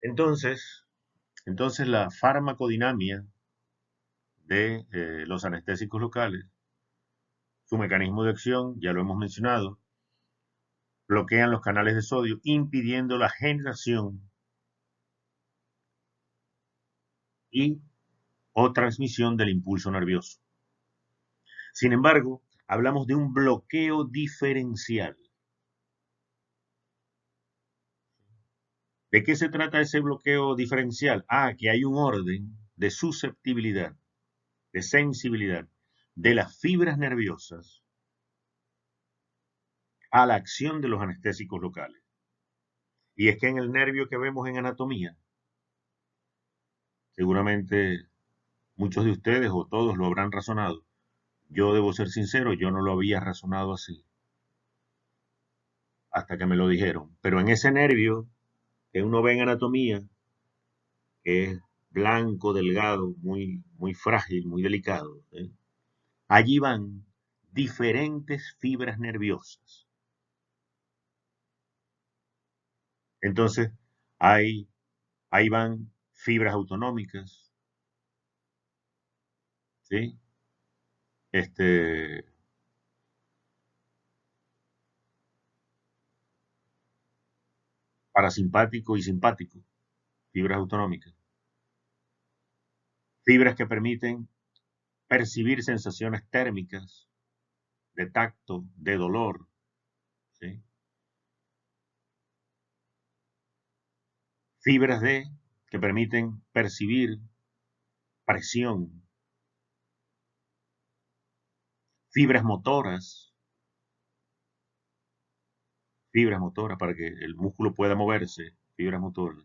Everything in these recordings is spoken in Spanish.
Entonces, la farmacodinamia de los anestésicos locales, su mecanismo de acción, ya lo hemos mencionado, bloquean los canales de sodio, impidiendo la generación y o transmisión del impulso nervioso. Sin embargo, hablamos de un bloqueo diferencial. ¿De qué se trata ese bloqueo diferencial? Que hay un orden de susceptibilidad, de sensibilidad de las fibras nerviosas a la acción de los anestésicos locales. Y es que en el nervio que vemos en anatomía, seguramente muchos de ustedes o todos lo habrán razonado. Yo debo ser sincero, yo no lo había razonado así hasta que me lo dijeron. Pero en ese nervio que uno ve en anatomía, que es blanco, delgado, muy frágil, muy delicado, ¿eh? Allí van diferentes fibras nerviosas. Entonces, ahí van fibras autonómicas, ¿sí? Este, parasimpático y simpático, fibras autonómicas. Fibras que permiten percibir sensaciones térmicas, de tacto, de dolor, ¿sí? Fibras que permiten percibir presión, fibras motoras para que el músculo pueda moverse, fibras motoras,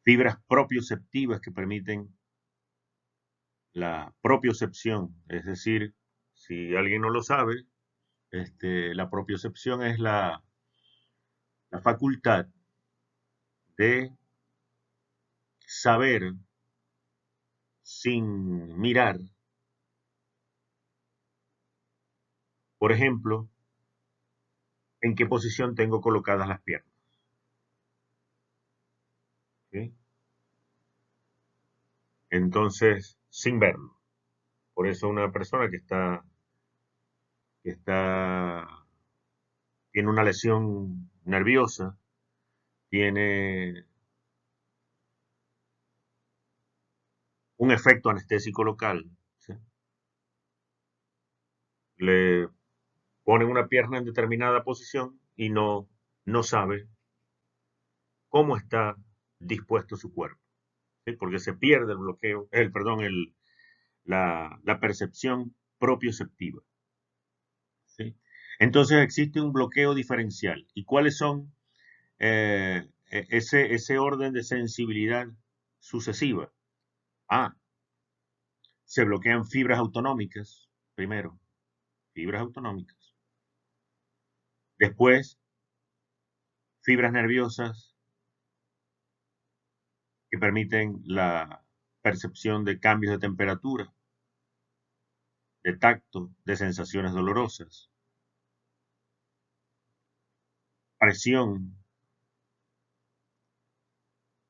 fibras propioceptivas que permiten la propiocepción, es decir, si alguien no lo sabe, la propiocepción es la facultad de saber sin mirar, por ejemplo, en qué posición tengo colocadas las piernas. ¿Sí? Entonces, sin verlo. Por eso una persona que está, tiene una lesión nerviosa, tiene un efecto anestésico local, ¿sí? Le ponen una pierna en determinada posición y no sabe cómo está dispuesto su cuerpo, ¿sí? Porque se pierde el bloqueo, perdón, la percepción propioceptiva, ¿sí? Entonces existe un bloqueo diferencial. ¿Y cuáles son ese orden de sensibilidad sucesiva? Ah, se bloquean fibras autonómicas, primero, fibras autonómicas. Después, fibras nerviosas que permiten la percepción de cambios de temperatura, de tacto, de sensaciones dolorosas, presión,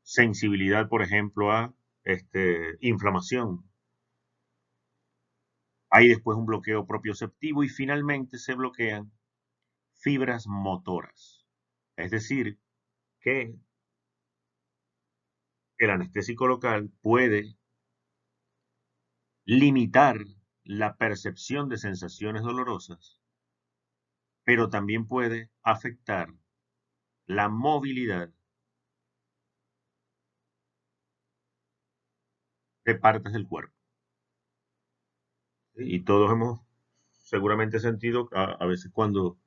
sensibilidad, por ejemplo, a inflamación. Hay después un bloqueo propioceptivo y finalmente se bloquean fibras motoras. Es decir, que el anestésico local puede limitar la percepción de sensaciones dolorosas, pero también puede afectar la movilidad de partes del cuerpo. Y todos hemos seguramente sentido a veces cuando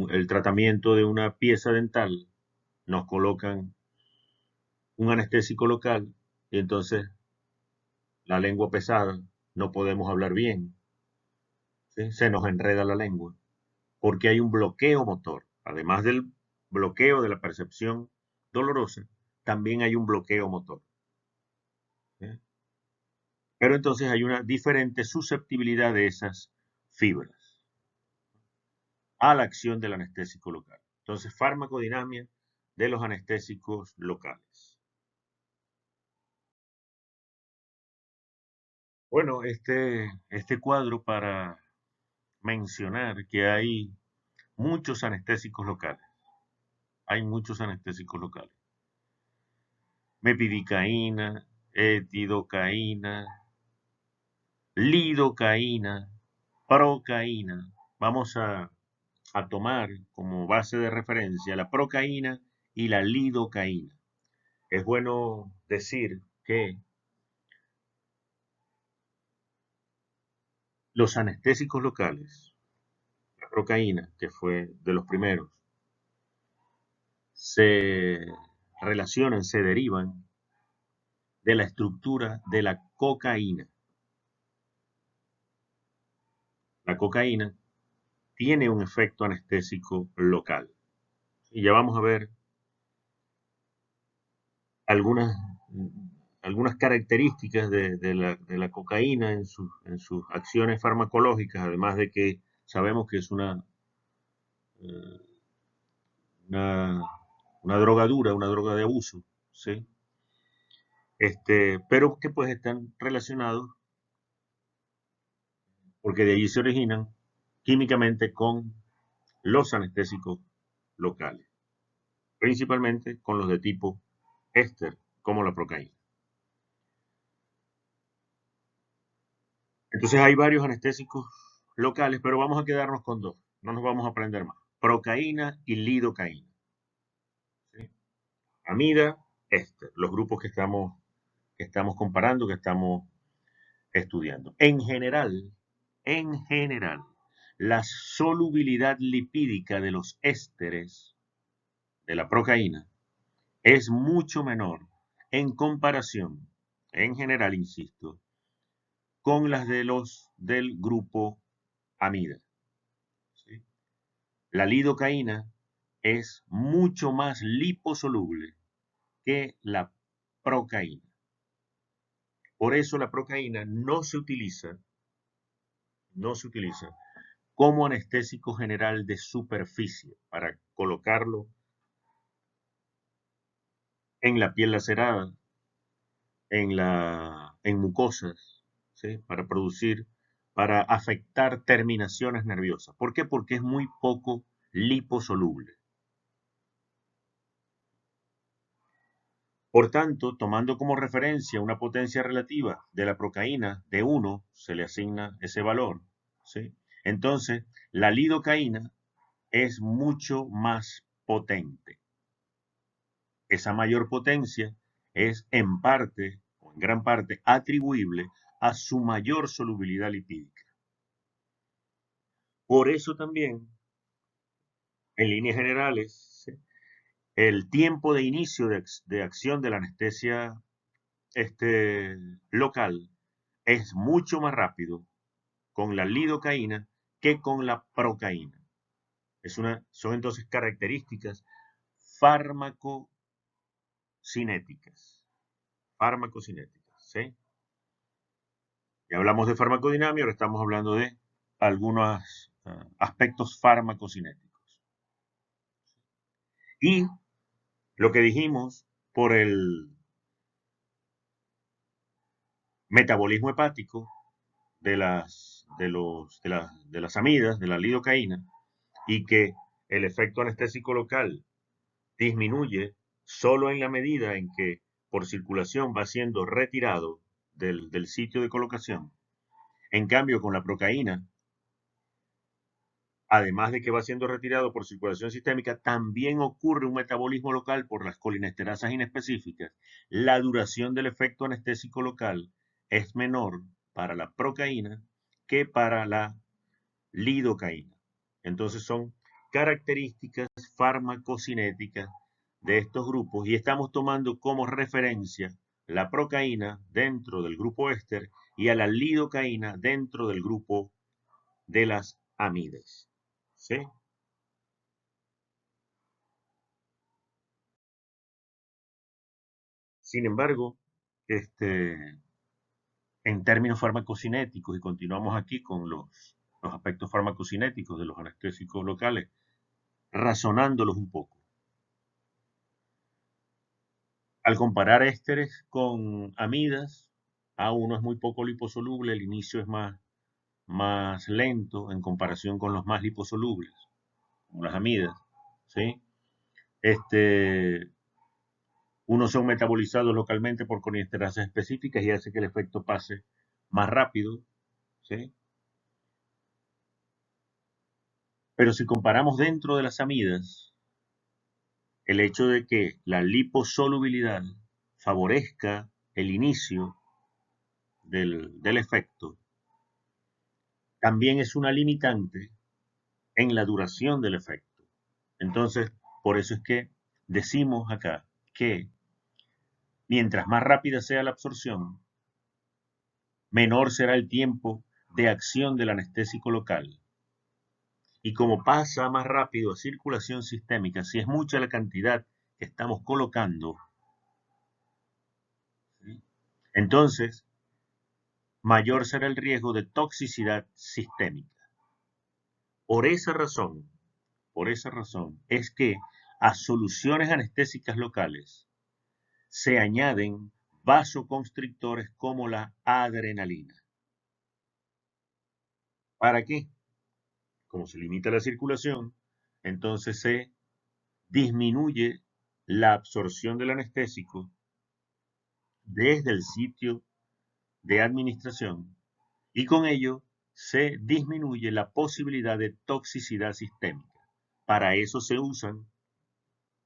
el tratamiento de una pieza dental nos colocan un anestésico local y entonces la lengua pesada, no podemos hablar bien, ¿sí? Se nos enreda la lengua porque hay un bloqueo motor. Además del bloqueo de la percepción dolorosa, también hay un bloqueo motor, ¿sí? Pero entonces hay una diferente susceptibilidad de esas fibras a la acción del anestésico local. Entonces, farmacodinamia de los anestésicos locales. Bueno, este cuadro para mencionar que hay muchos anestésicos locales. Hay muchos anestésicos locales. Mepidicaína, etidocaína, lidocaína, procaína. Vamos a tomar como base de referencia la procaína y la lidocaína. Es bueno decir que los anestésicos locales, la procaína, que fue de los primeros, se relacionan, se derivan de la estructura de la cocaína. La cocaína tiene un efecto anestésico local. Y ya vamos a ver algunas, algunas características de la cocaína en sus acciones farmacológicas, además de que sabemos que es eh, una, una droga dura, una droga de abuso, ¿sí? Pero que pues están relacionados, porque de allí se originan químicamente con los anestésicos locales, principalmente con los de tipo éster, como la procaína. Entonces hay varios anestésicos locales, pero vamos a quedarnos con dos, no nos vamos a aprender más. Procaína y lidocaína. ¿Sí? Amida, éster, los grupos que estamos comparando, que estamos estudiando. En general, la solubilidad lipídica de los ésteres de la procaína es mucho menor en comparación, en general, insisto, con las de los del grupo amida. ¿Sí? La lidocaína es mucho más liposoluble que la procaína. Por eso la procaína no se utiliza como anestésico general de superficie para colocarlo en la piel lacerada, en mucosas, ¿sí? Para afectar terminaciones nerviosas. ¿Por qué? Porque es muy poco liposoluble. Por tanto, tomando como referencia una potencia relativa de la procaína de 1, se le asigna ese valor, ¿sí? Entonces, la lidocaína es mucho más potente. Esa mayor potencia es en parte o en gran parte atribuible a su mayor solubilidad lipídica. Por eso también, en líneas generales, ¿sí? El tiempo de inicio de acción de la anestesia local es mucho más rápido con la lidocaína que con la procaína. Son entonces características farmacocinéticas. Farmacocinéticas, ¿sí? Ya hablamos de farmacodinámica, ahora estamos hablando de algunos aspectos farmacocinéticos. Y lo que dijimos por el metabolismo hepático de las amidas, de la lidocaína, y que el efecto anestésico local disminuye solo en la medida en que por circulación va siendo retirado del sitio de colocación. En cambio, con la procaína, además de que va siendo retirado por circulación sistémica, también ocurre un metabolismo local por las colinesterasas inespecíficas. La duración del efecto anestésico local es menor para la procaína que para la lidocaína. Entonces son características farmacocinéticas de estos grupos y estamos tomando como referencia la procaína dentro del grupo éster y a la lidocaína dentro del grupo de las amidas. ¿Sí? Sin embargo, en términos farmacocinéticos, y continuamos aquí con los aspectos farmacocinéticos de los anestésicos locales, razonándolos un poco. Al comparar ésteres con amidas, A1 es muy poco liposoluble, el inicio es más lento en comparación con los más liposolubles, como las amidas, ¿sí? Unos son metabolizados localmente por coniesterasas específicas y hace que el efecto pase más rápido, ¿sí? Pero si comparamos dentro de las amidas, el hecho de que la liposolubilidad favorezca el inicio del efecto, también es una limitante en la duración del efecto. Entonces, por eso es que decimos acá que mientras más rápida sea la absorción, menor será el tiempo de acción del anestésico local. Y como pasa más rápido a circulación sistémica, si es mucha la cantidad que estamos colocando, ¿sí? Entonces mayor será el riesgo de toxicidad sistémica. Por esa razón es que a soluciones anestésicas locales se añaden vasoconstrictores como la adrenalina. ¿Para qué? Como se limita la circulación, entonces se disminuye la absorción del anestésico desde el sitio de administración y con ello se disminuye la posibilidad de toxicidad sistémica. Para eso se usan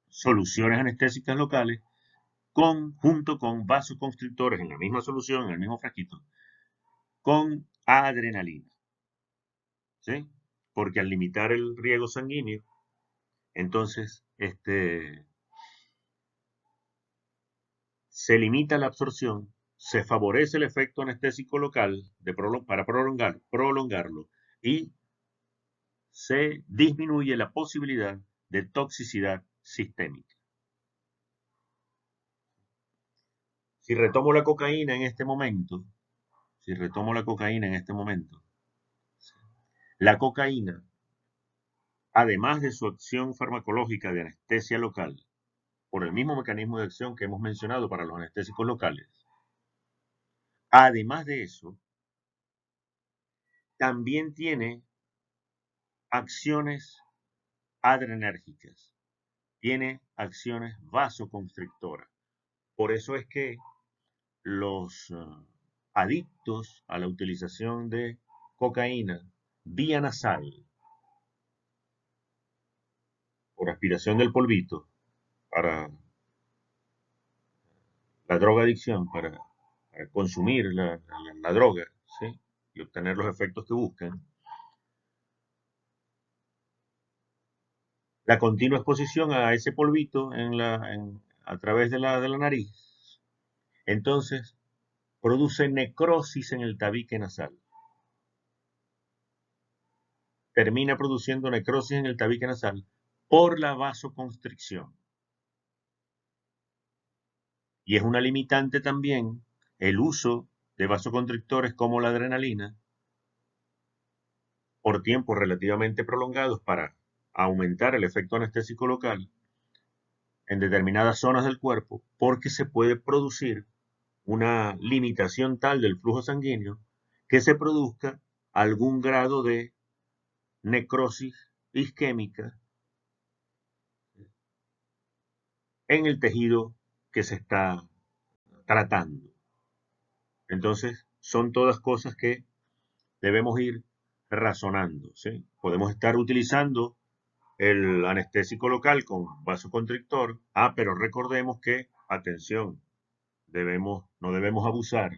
soluciones anestésicas locales junto con vasoconstrictores en la misma solución, en el mismo frasquito, con adrenalina, ¿sí? Porque al limitar el riego sanguíneo, entonces se limita la absorción, se favorece el efecto anestésico local para prolongarlo y se disminuye la posibilidad de toxicidad sistémica. Si retomo la cocaína en este momento, la cocaína, además de su acción farmacológica de anestesia local, por el mismo mecanismo de acción que hemos mencionado para los anestésicos locales, además de eso, también tiene acciones adrenérgicas, tiene acciones vasoconstrictoras. Por eso es que los adictos a la utilización de cocaína vía nasal por aspiración del polvito para la drogadicción, para consumir la droga, ¿sí? Y obtener los efectos que buscan, la continua exposición a ese polvito a través de la nariz, entonces produce necrosis en el tabique nasal. Termina produciendo necrosis en el tabique nasal por la vasoconstricción. Y es una limitante también el uso de vasoconstrictores como la adrenalina por tiempos relativamente prolongados para aumentar el efecto anestésico local en determinadas zonas del cuerpo, porque se puede producir una limitación tal del flujo sanguíneo que se produzca algún grado de necrosis isquémica en el tejido que se está tratando. Entonces, son todas cosas que debemos ir razonando, ¿sí? Podemos estar utilizando el anestésico local con vasoconstrictor. Pero recordemos que, atención, no debemos abusar.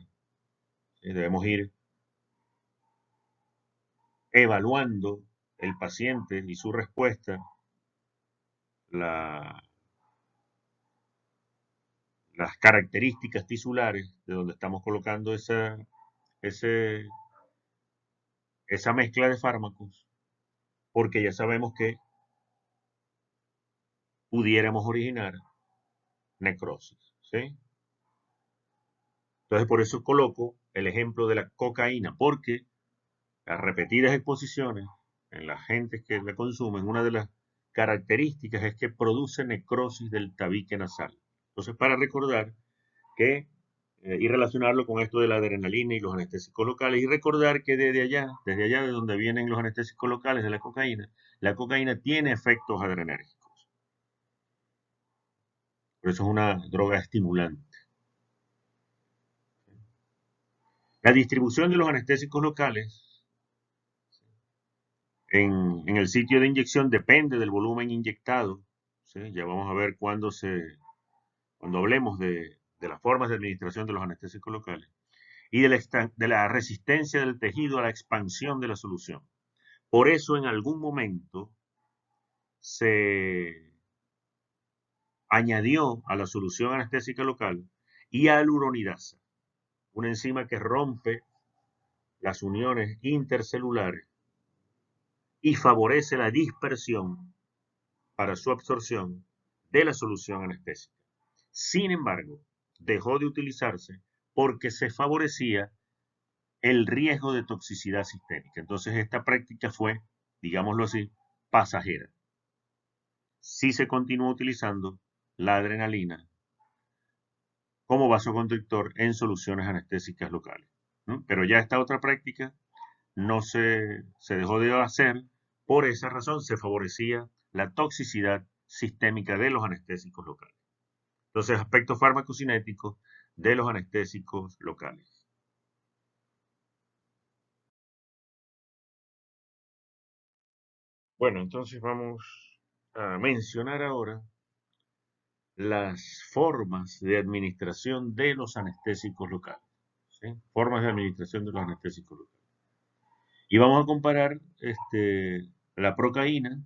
Debemos ir evaluando el paciente y su respuesta, la, las características tisulares de donde estamos colocando esa mezcla de fármacos, porque ya sabemos que pudiéramos originar necrosis, ¿sí? Entonces, por eso coloco el ejemplo de la cocaína, porque las repetidas exposiciones en la gente que la consumen, una de las características es que produce necrosis del tabique nasal. Entonces, para recordar que, y relacionarlo con esto de la adrenalina y los anestésicos locales, y recordar que desde allá de donde vienen los anestésicos locales de la cocaína tiene efectos adrenérgicos. Por eso es una droga estimulante. La distribución de los anestésicos locales en el sitio de inyección depende del volumen inyectado. ¿Sí? Ya vamos a ver cuando hablemos de las formas de administración de los anestésicos locales y de la resistencia del tejido a la expansión de la solución. Por eso en algún momento se añadió a la solución anestésica local hialuronidasa, una enzima que rompe las uniones intercelulares y favorece la dispersión para su absorción de la solución anestésica. Sin embargo, dejó de utilizarse porque se favorecía el riesgo de toxicidad sistémica. Entonces esta práctica fue, digámoslo así, pasajera. Sí se continúa utilizando la adrenalina como vasoconstrictor en soluciones anestésicas locales, ¿no? Pero ya esta otra práctica no se dejó de hacer, por esa razón se favorecía la toxicidad sistémica de los anestésicos locales. Entonces, aspectos farmacocinéticos de los anestésicos locales. Bueno, entonces vamos a mencionar ahora las formas de administración de los anestésicos locales. ¿Sí? Formas de administración de los anestésicos locales. Y vamos a comparar la procaína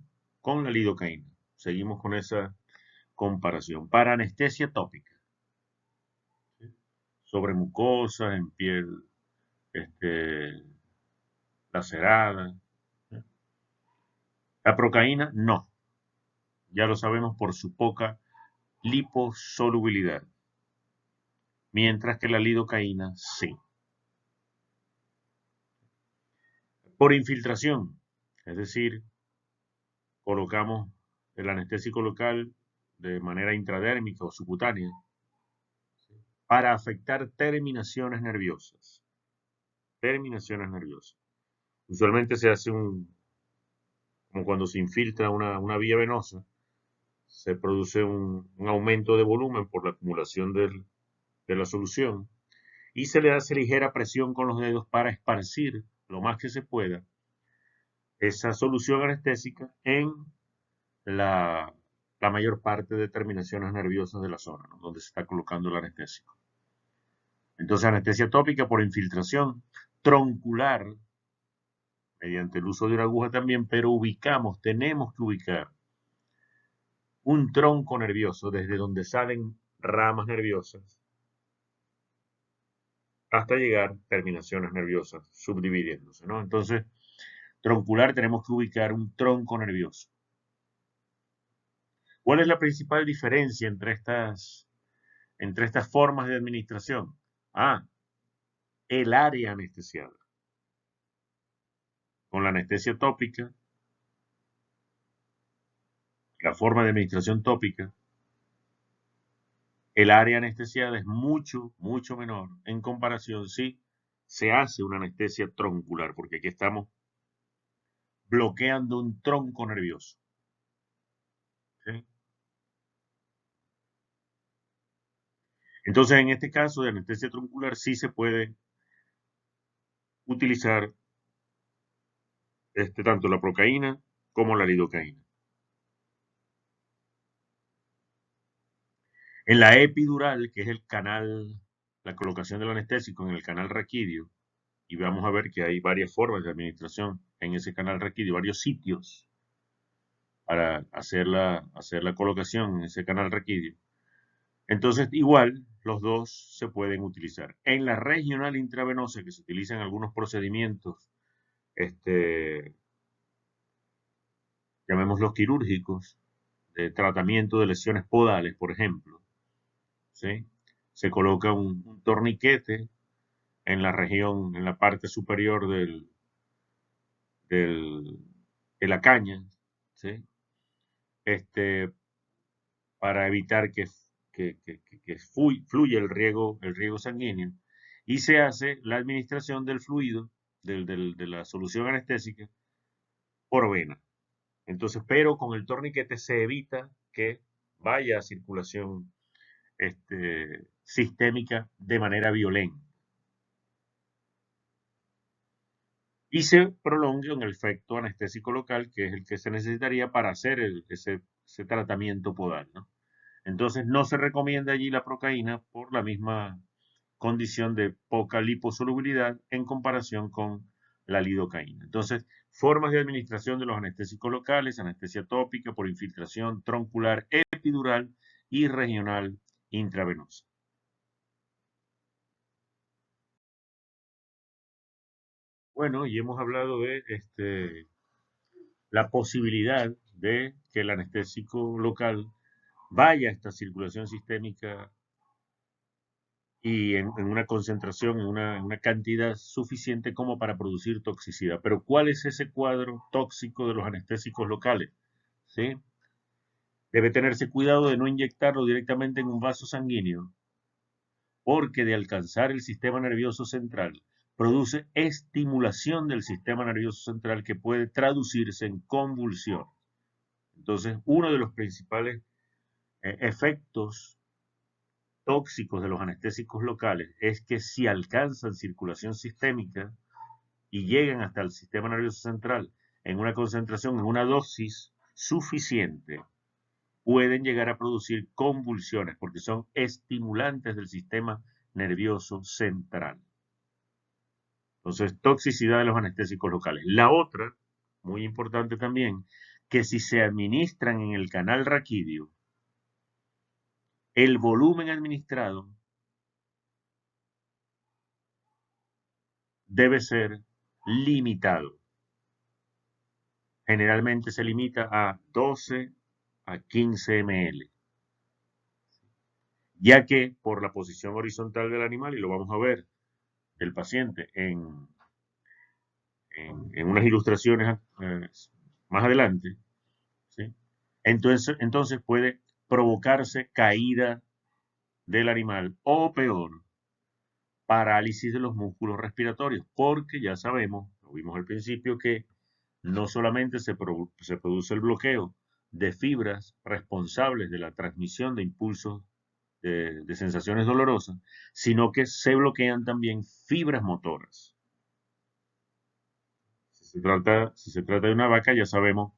con la lidocaína. Seguimos con esa comparación. Para anestesia tópica, ¿sí? Sobre mucosas, en piel lacerada. ¿Sí? La procaína no. Ya lo sabemos por su poca liposolubilidad. Mientras que la lidocaína sí. Por infiltración, es decir, colocamos el anestésico local de manera intradérmica o subcutánea para afectar terminaciones nerviosas. Terminaciones nerviosas. Usualmente se hace como cuando se infiltra una vía venosa, se produce un aumento de volumen por la acumulación de la solución y se le hace ligera presión con los dedos para esparcir lo más que se pueda esa solución anestésica en la, la mayor parte de terminaciones nerviosas de la zona, ¿no? Donde se está colocando el anestésico. Entonces, anestesia tópica por infiltración, troncular, mediante el uso de una aguja también, pero tenemos que ubicar un tronco nervioso desde donde salen ramas nerviosas hasta llegar a terminaciones nerviosas subdividiéndose, ¿no? Entonces, troncular tenemos que ubicar un tronco nervioso. ¿Cuál es la principal diferencia entre estas formas de administración? El área anestesiada. Con la anestesia tópica, la forma de administración tópica, el área anestesiada es mucho, mucho menor en comparación si se hace una anestesia troncular, porque aquí estamos bloqueando un tronco nervioso. ¿Sí? Entonces, en este caso de anestesia troncular sí se puede utilizar tanto la procaína como la lidocaína. En la epidural, que es el canal, la colocación del anestésico en el canal raquídeo, y vamos a ver que hay varias formas de administración en ese canal raquídeo, varios sitios para hacer la colocación en ese canal raquídeo. Entonces, igual, los dos se pueden utilizar. En la regional intravenosa, que se utiliza en algunos procedimientos, llamémoslos quirúrgicos, de tratamiento de lesiones podales, por ejemplo, ¿sí? Se coloca un torniquete en la región, en la parte superior de la caña, ¿sí? Para evitar que que fluye el riego sanguíneo, y se hace la administración del fluido, de la solución anestésica, por vena. Entonces, pero con el torniquete se evita que vaya a circulación sistémica de manera violenta. Y se prolonga un efecto anestésico local, que es el que se necesitaría para hacer ese tratamiento podal, ¿no? Entonces, no se recomienda allí la procaína por la misma condición de poca liposolubilidad en comparación con la lidocaína. Entonces, formas de administración de los anestésicos locales: anestesia tópica por infiltración troncular, epidural y regional intravenosa. Bueno, y hemos hablado de la posibilidad de que el anestésico local vaya a esta circulación sistémica y en una concentración, en una cantidad suficiente como para producir toxicidad. Pero ¿cuál es ese cuadro tóxico de los anestésicos locales? ¿Sí? Debe tenerse cuidado de no inyectarlo directamente en un vaso sanguíneo, porque de alcanzar el sistema nervioso central, produce estimulación del sistema nervioso central que puede traducirse en convulsión. Entonces, uno de los principales efectos tóxicos de los anestésicos locales es que si alcanzan circulación sistémica y llegan hasta el sistema nervioso central en una concentración, en una dosis suficiente, pueden llegar a producir convulsiones porque son estimulantes del sistema nervioso central. Entonces, toxicidad de los anestésicos locales. La otra, muy importante también, que si se administran en el canal raquídeo, el volumen administrado debe ser limitado. Generalmente se limita a 12 a 15 ml, ya que por la posición horizontal del animal, y lo vamos a ver del paciente en unas ilustraciones más adelante, ¿sí? Entonces puede provocarse caída del animal o peor, parálisis de los músculos respiratorios, porque ya sabemos, lo vimos al principio, que no solamente se produce el bloqueo de fibras responsables de la transmisión de impulsos de sensaciones dolorosas, sino que se bloquean también fibras motoras. Si se trata de una vaca, ya sabemos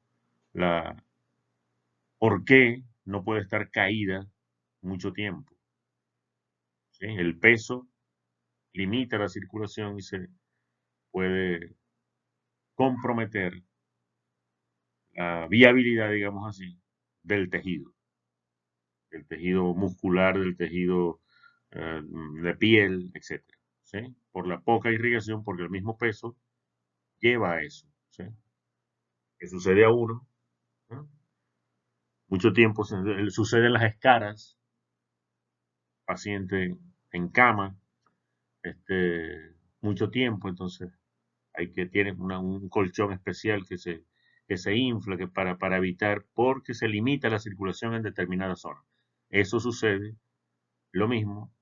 por qué no puede estar caída mucho tiempo. ¿Sí? El peso limita la circulación y se puede comprometer la viabilidad, digamos así, del tejido muscular, del tejido de piel, etc. ¿Sí? Por la poca irrigación, porque el mismo peso lleva a eso. ¿Sí? Que sucede a uno, ¿no? Mucho tiempo sucede en las escaras, paciente en cama, mucho tiempo, entonces tiene un colchón especial que se infla para evitar, porque se limita la circulación en determinadas zonas. Eso sucede, lo mismo,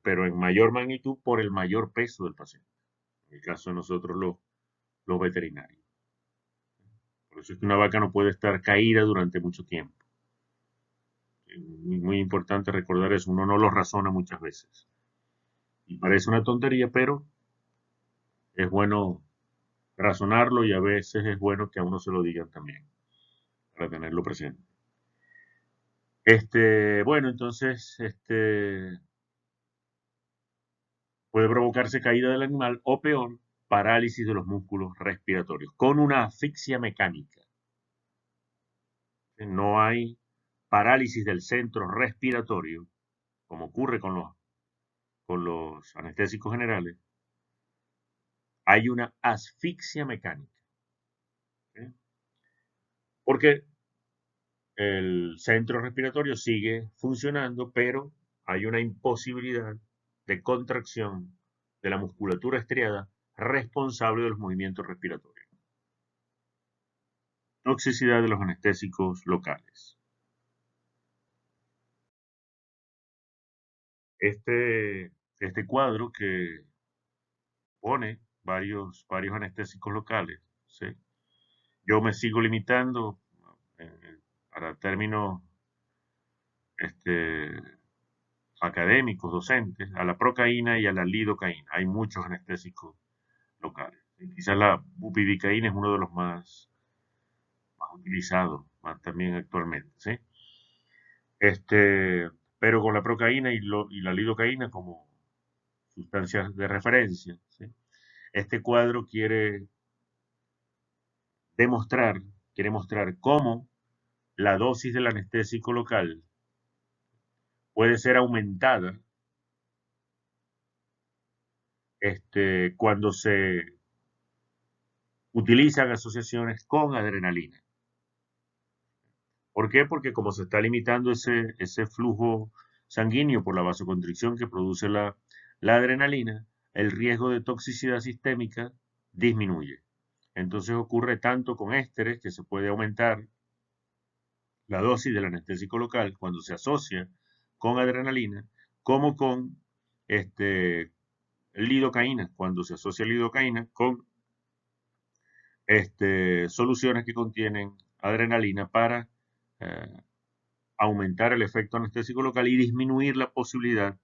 pero en mayor magnitud por el mayor peso del paciente. En el caso de nosotros los veterinarios. Por eso es que una vaca no puede estar caída durante mucho tiempo. Es muy importante recordar eso, uno no lo razona muchas veces. Y parece una tontería, pero es bueno razonarlo y a veces es bueno que a uno se lo digan también, para tenerlo presente. Bueno, entonces, puede provocarse caída del animal o peor, parálisis de los músculos respiratorios, con una asfixia mecánica. No hay parálisis del centro respiratorio, como ocurre con los anestésicos generales. Hay una asfixia mecánica. ¿Sí? Porque el centro respiratorio sigue funcionando, pero hay una imposibilidad de contracción de la musculatura estriada responsable de los movimientos respiratorios. Toxicidad de los anestésicos locales. Este cuadro que pone varios anestésicos locales, ¿sí? Yo me sigo limitando para términos este, académicos, docentes, a la procaína y a la lidocaína. Hay muchos anestésicos locales. Quizás la bupivacaína es uno de los más utilizados también actualmente, ¿sí? Pero con la procaína y la lidocaína como sustancias de referencia, ¿sí? Este cuadro demostrar, quiere mostrar cómo la dosis del anestésico local puede ser aumentada cuando se utilizan asociaciones con adrenalina. ¿Por qué? Porque como se está limitando ese flujo sanguíneo por la vasoconstricción que produce la adrenalina, el riesgo de toxicidad sistémica disminuye. Entonces ocurre tanto con ésteres, que se puede aumentar la dosis del anestésico local cuando se asocia con adrenalina, como con lidocaína, cuando se asocia lidocaína con soluciones que contienen adrenalina para eh, aumentar el efecto anestésico local y disminuir la posibilidad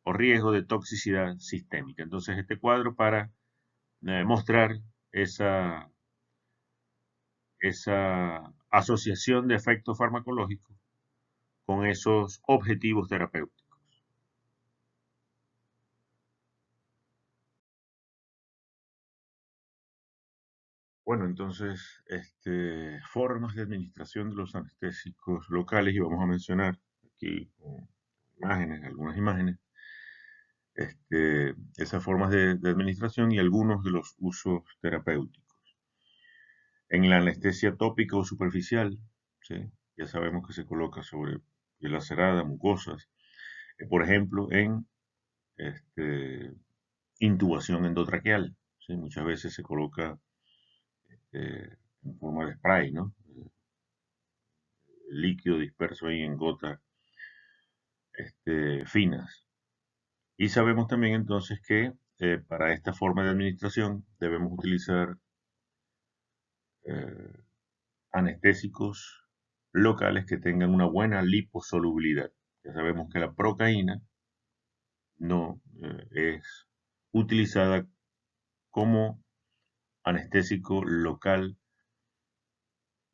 o riesgo de toxicidad sistémica. Entonces, este cuadro para mostrar esa asociación de efectos farmacológicos con esos objetivos terapéuticos. Bueno, entonces, formas de administración de los anestésicos locales, y vamos a mencionar aquí con imágenes, algunas imágenes, esas formas de administración y algunos de los usos terapéuticos. En la anestesia tópica o superficial, ¿sí? Ya sabemos que se coloca sobre piel lacerada, mucosas, por ejemplo, en intubación endotraqueal, ¿sí? Muchas veces se coloca en forma de spray, ¿no? El líquido disperso ahí en gotas finas. Y sabemos también entonces que para esta forma de administración debemos utilizar eh, anestésicos locales que tengan una buena liposolubilidad. Ya sabemos que la procaína no es utilizada como anestésico local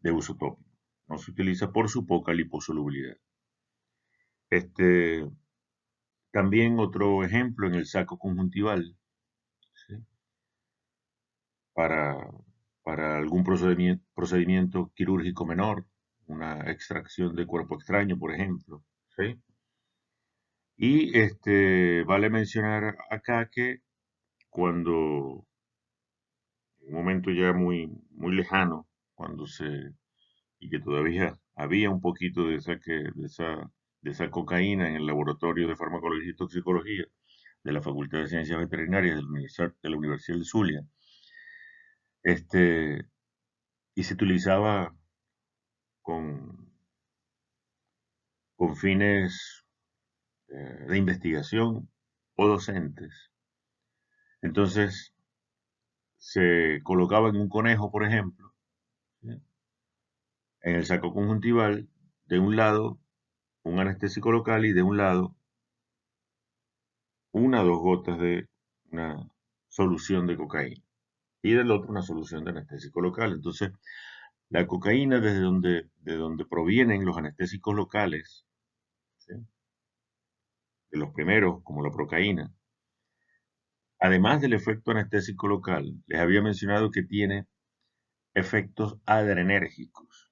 de uso tópico. No se utiliza por su poca liposolubilidad. Este, También otro ejemplo en el saco conjuntival, ¿sí? para, para algún procedimiento quirúrgico menor, una extracción de cuerpo extraño, por ejemplo, ¿sí? Y vale mencionar acá que cuando, en un momento ya muy lejano, y que todavía había un poquito de esa cocaína en el laboratorio de farmacología y toxicología de la Facultad de Ciencias Veterinarias de la Universidad de Zulia, y se utilizaba con, con fines de investigación o docentes. Entonces, se colocaba en un conejo, por ejemplo, ¿sí? En el saco conjuntival, de un lado un anestésico local y de un lado una o dos gotas de una solución de cocaína y del otro una solución de anestésico local. Entonces, la cocaína, de donde provienen los anestésicos locales, ¿sí? De los primeros, como la procaína, además del efecto anestésico local, les había mencionado que tiene efectos adrenérgicos.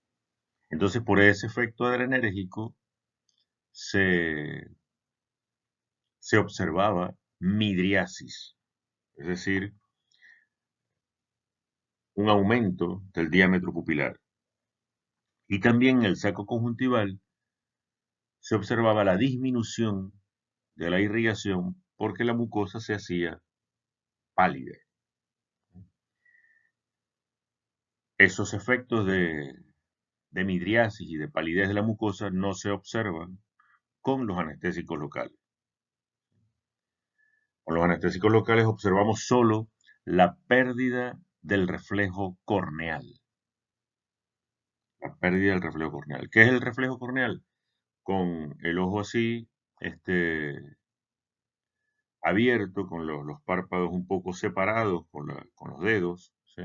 Entonces, por ese efecto adrenérgico se, se observaba midriasis, es decir, un aumento del diámetro pupilar. Y también en el saco conjuntival se observaba la disminución de la irrigación porque la mucosa se hacía pálida. Esos efectos de midriasis y de palidez de la mucosa no se observan con los anestésicos locales. Con los anestésicos locales observamos solo la pérdida del reflejo corneal. La pérdida del reflejo corneal. ¿Qué es el reflejo corneal? Con el ojo así, abierto, con los párpados un poco separados con los dedos, ¿sí?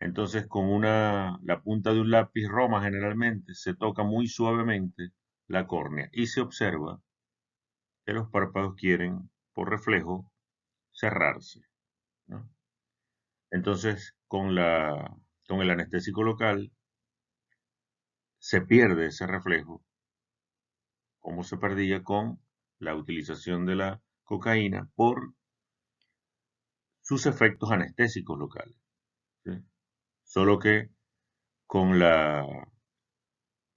Entonces, con la punta de un lápiz Roma generalmente se toca muy suavemente la córnea y se observa que los párpados quieren, por reflejo, cerrarse, ¿no? Entonces, con el anestésico local se pierde ese reflejo, como se perdía con la utilización de la cocaína por sus efectos anestésicos locales, ¿sí? Solo que con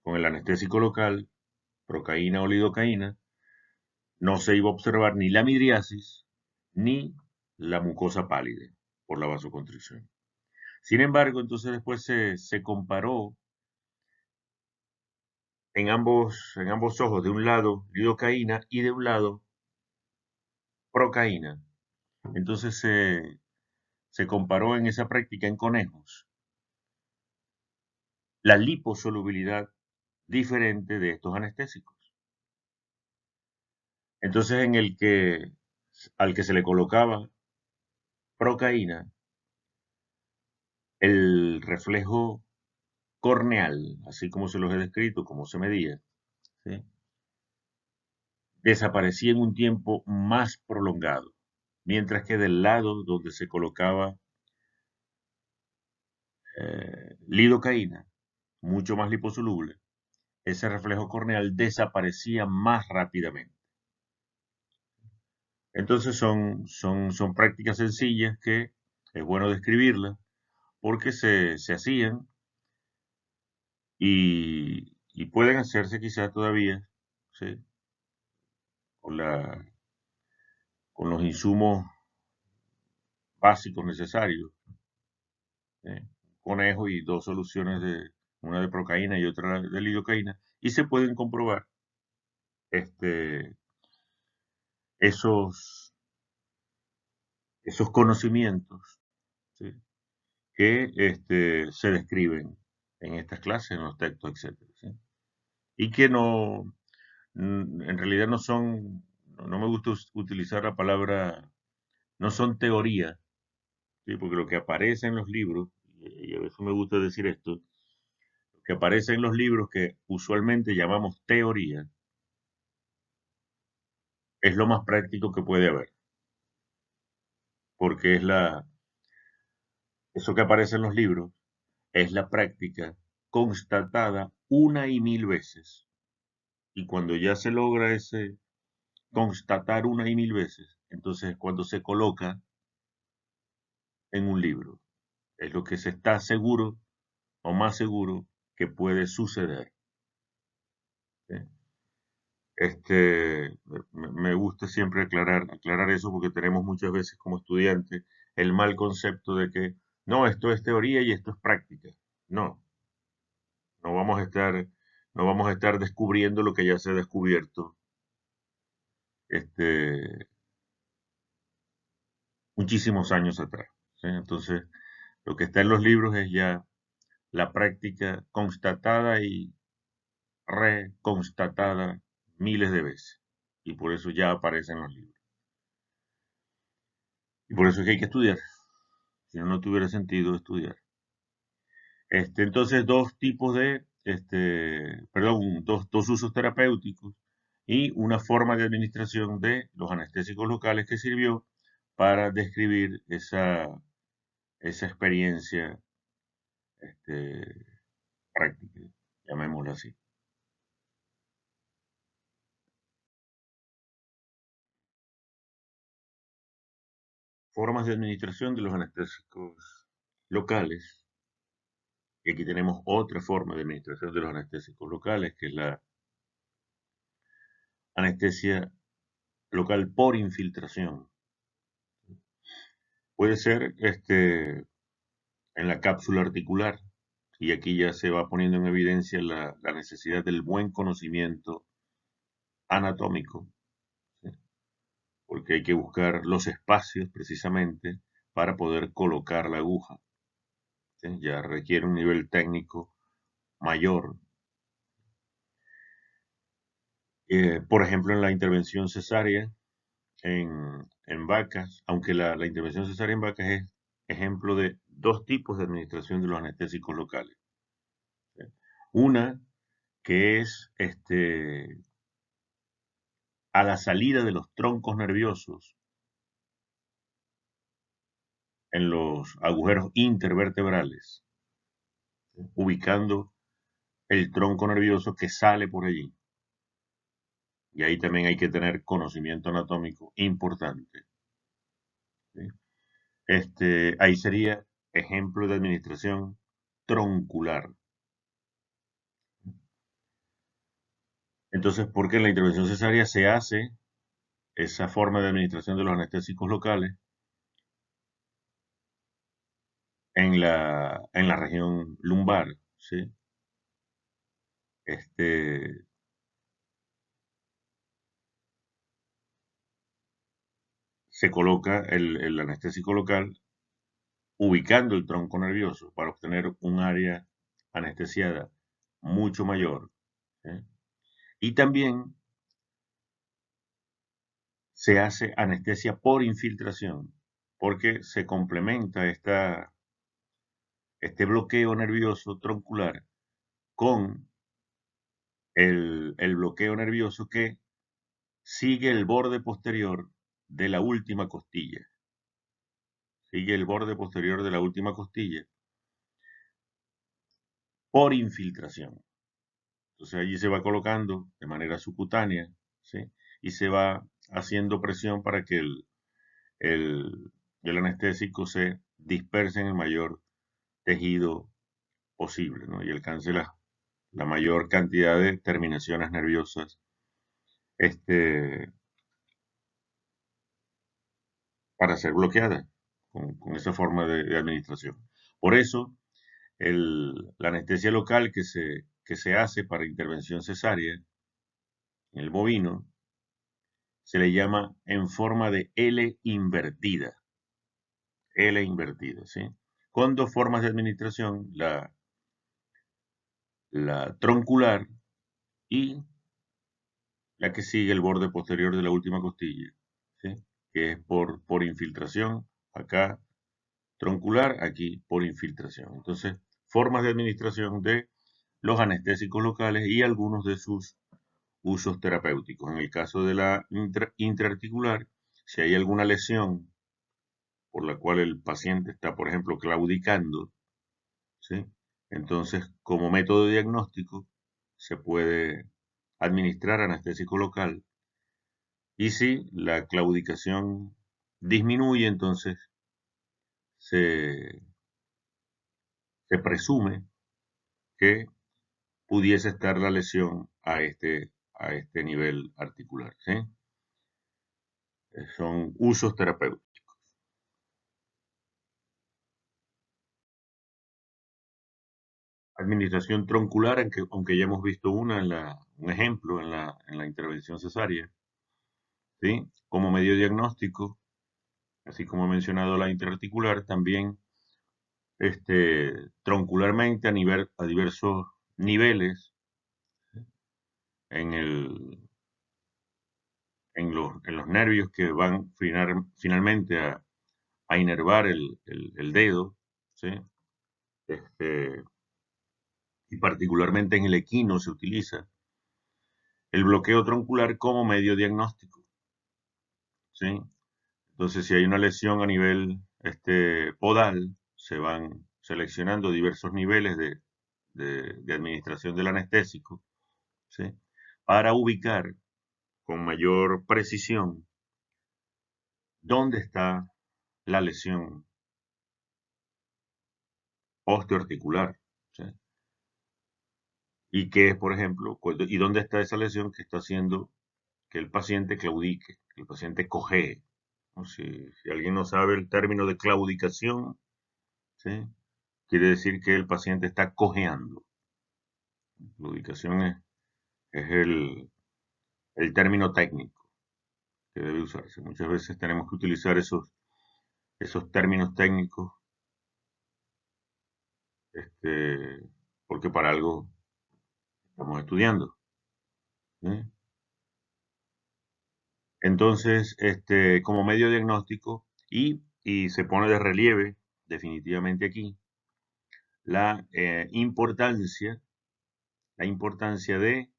con el anestésico local, procaína o lidocaína, no se iba a observar ni la midriasis ni la mucosa pálida por la vasoconstricción. Sin embargo, entonces después se comparó en ambos ojos, de un lado lidocaína y de un lado procaína. Entonces se comparó en esa práctica en conejos la liposolubilidad diferente de estos anestésicos. Entonces al que se le colocaba procaína, el reflejo corneal, así como se los he descrito, como se medía, ¿sí?, desaparecía en un tiempo más prolongado, mientras que del lado donde se colocaba lidocaína, mucho más liposoluble, ese reflejo corneal desaparecía más rápidamente. Entonces son prácticas sencillas que es bueno describirlas porque se hacían y pueden hacerse quizás todavía, ¿sí?, con, con los insumos básicos necesarios, ¿sí?, conejo y dos soluciones una de procaína y otra de lidocaína, y se pueden comprobar este, esos, esos conocimientos, ¿sí?, que se describen en estas clases, en los textos, etcétera, ¿sí?, y que en realidad no me gusta utilizar la palabra, no son teoría, ¿sí?, porque lo que aparece en los libros, y a veces me gusta decir esto, lo que aparece en los libros que usualmente llamamos teoría, es lo más práctico que puede haber, porque eso que aparece en los libros es la práctica constatada una y mil veces. Y cuando ya se logra ese constatar una y mil veces, entonces es cuando se coloca en un libro. Es lo que se está seguro o más seguro que puede suceder, ¿sí? Me gusta siempre aclarar eso porque tenemos muchas veces como estudiantes el mal concepto de que no, esto es teoría y esto es práctica. No, no vamos a estar, no vamos a estar descubriendo lo que ya se ha descubierto este, muchísimos años atrás, ¿sí? Entonces, lo que está en los libros es ya la práctica constatada y reconstatada miles de veces. Y por eso ya aparece en los libros. Y por eso es que hay que estudiar. Si no, no tuviera sentido estudiar. Entonces, dos tipos perdón, dos usos terapéuticos y una forma de administración de los anestésicos locales que sirvió para describir esa experiencia práctica, llamémoslo así. Formas de administración de los anestésicos locales. Y aquí tenemos otra forma de administración de los anestésicos locales, que es la anestesia local por infiltración. Puede ser en la cápsula articular, y aquí ya se va poniendo en evidencia la necesidad del buen conocimiento anatómico, ¿sí?, porque hay que buscar los espacios precisamente para poder colocar la aguja. ¿Sí? Ya requiere un nivel técnico mayor. Por ejemplo, en la intervención cesárea en vacas, aunque la intervención cesárea en vacas es ejemplo de dos tipos de administración de los anestésicos locales. ¿Sí? Una que es a la salida de los troncos nerviosos en los agujeros intervertebrales, ¿sí? Ubicando el tronco nervioso que sale por allí. Y ahí también hay que tener conocimiento anatómico importante. ¿Sí? Ahí sería ejemplo de administración troncular. Entonces, ¿por qué en la intervención cesárea se hace esa forma de administración de los anestésicos locales en la región lumbar? ¿Sí? Este, Se coloca el anestésico local ubicando el tronco nervioso para obtener un área anestesiada mucho mayor. ¿Sí? Y también se hace anestesia por infiltración, porque se complementa este bloqueo nervioso troncular con el bloqueo nervioso que sigue el borde posterior de la última costilla. Sigue el borde posterior de la última costilla por infiltración. Entonces allí se va colocando de manera subcutánea, ¿sí? Y se va haciendo presión para que el, el anestésico se disperse en el mayor tejido posible, ¿no? Y alcance la mayor cantidad de terminaciones nerviosas este, para ser bloqueada con esa forma de administración. Por eso, la anestesia local que se hace para intervención cesárea en el bovino se le llama en forma de L invertida. L invertida, ¿sí? Con dos formas de administración, la troncular y la que sigue el borde posterior de la última costilla, ¿sí? Que es por infiltración, acá troncular, aquí por infiltración. Entonces, formas de administración de los anestésicos locales y algunos de sus usos terapéuticos. En el caso de la intraarticular, si hay alguna lesión por la cual el paciente está, por ejemplo, claudicando, ¿sí? Entonces, como método de diagnóstico, se puede administrar anestésico local y si la claudicación disminuye, entonces se, se presume que pudiese estar la lesión a este nivel articular, ¿sí? Son usos terapéuticos. Administración troncular, aunque ya hemos visto un ejemplo en la intervención cesárea, ¿sí? Como medio diagnóstico, así como he mencionado la interarticular, también troncularmente a diversos niveles en, el, en los nervios que van finalmente a inervar el dedo, ¿sí? Este, y particularmente en el equino se utiliza el bloqueo troncular como medio diagnóstico, ¿sí? Entonces, si hay una lesión a nivel podal, se van seleccionando diversos niveles de administración del anestésico, ¿sí? Para ubicar con mayor precisión dónde está la lesión osteoarticular, ¿sí? Y qué es, por ejemplo, y dónde está esa lesión que está haciendo que el paciente claudique, que el paciente cojee. ¿No? Si alguien no sabe el término de claudicación, ¿sí? Quiere decir que el paciente está cojeando. Claudicación es el término técnico. que debe usarse. Muchas veces tenemos que utilizar esos términos técnicos, porque para algo estamos estudiando. ¿Sí? Entonces, como medio diagnóstico, y se pone de relieve definitivamente aquí la importancia de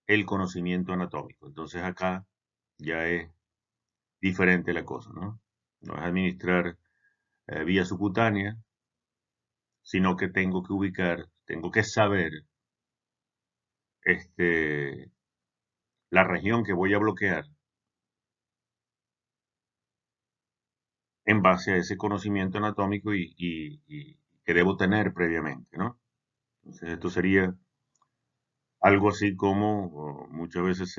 el conocimiento anatómico. Entonces acá ya es diferente la cosa, ¿no? No es administrar vía subcutánea, sino que tengo que saber la región que voy a bloquear en base a ese conocimiento anatómico y que debo tener previamente, ¿no? Entonces esto sería algo así como muchas veces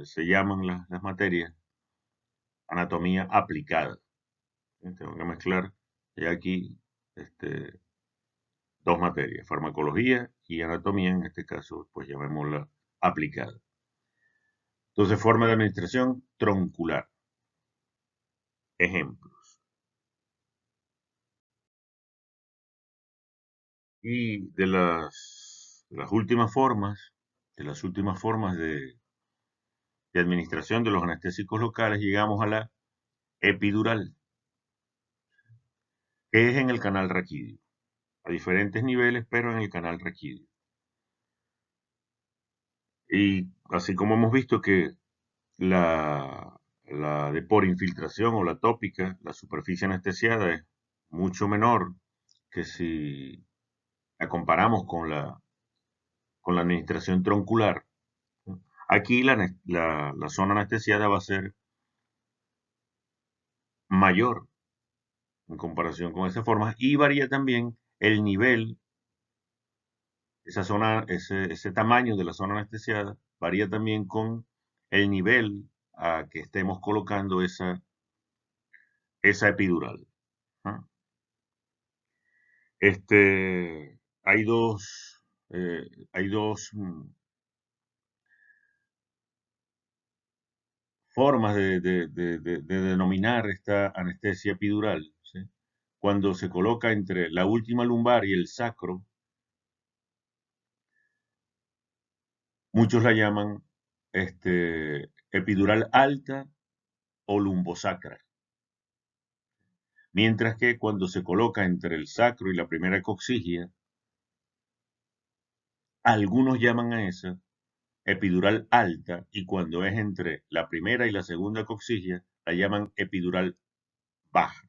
se llaman las materias anatomía aplicada. Tengo que mezclar ya aquí este, dos materias, farmacología y anatomía, en este caso, pues llamémosla aplicada. Entonces, forma de administración troncular. Ejemplos. Y de las últimas formas, de administración de los anestésicos locales, llegamos a la epidural, que es en el canal raquídeo, a diferentes niveles, pero en el canal raquídeo. Y así como hemos visto que la de por infiltración o la tópica, la superficie anestesiada es mucho menor que si la comparamos con la administración troncular. Aquí la zona anestesiada va a ser mayor en comparación con esa forma y varía también el nivel, esa zona, ese tamaño de la zona anestesiada varía también con el nivel a que estemos colocando esa epidural. ¿No? Hay dos formas de denominar esta anestesia epidural. ¿Sí? Cuando se coloca entre la última lumbar y el sacro, muchos la llaman epidural alta o lumbosacra. Mientras que cuando se coloca entre el sacro y la primera coxigia, algunos llaman a esa epidural alta y cuando es entre la primera y la segunda coxigia, la llaman epidural baja.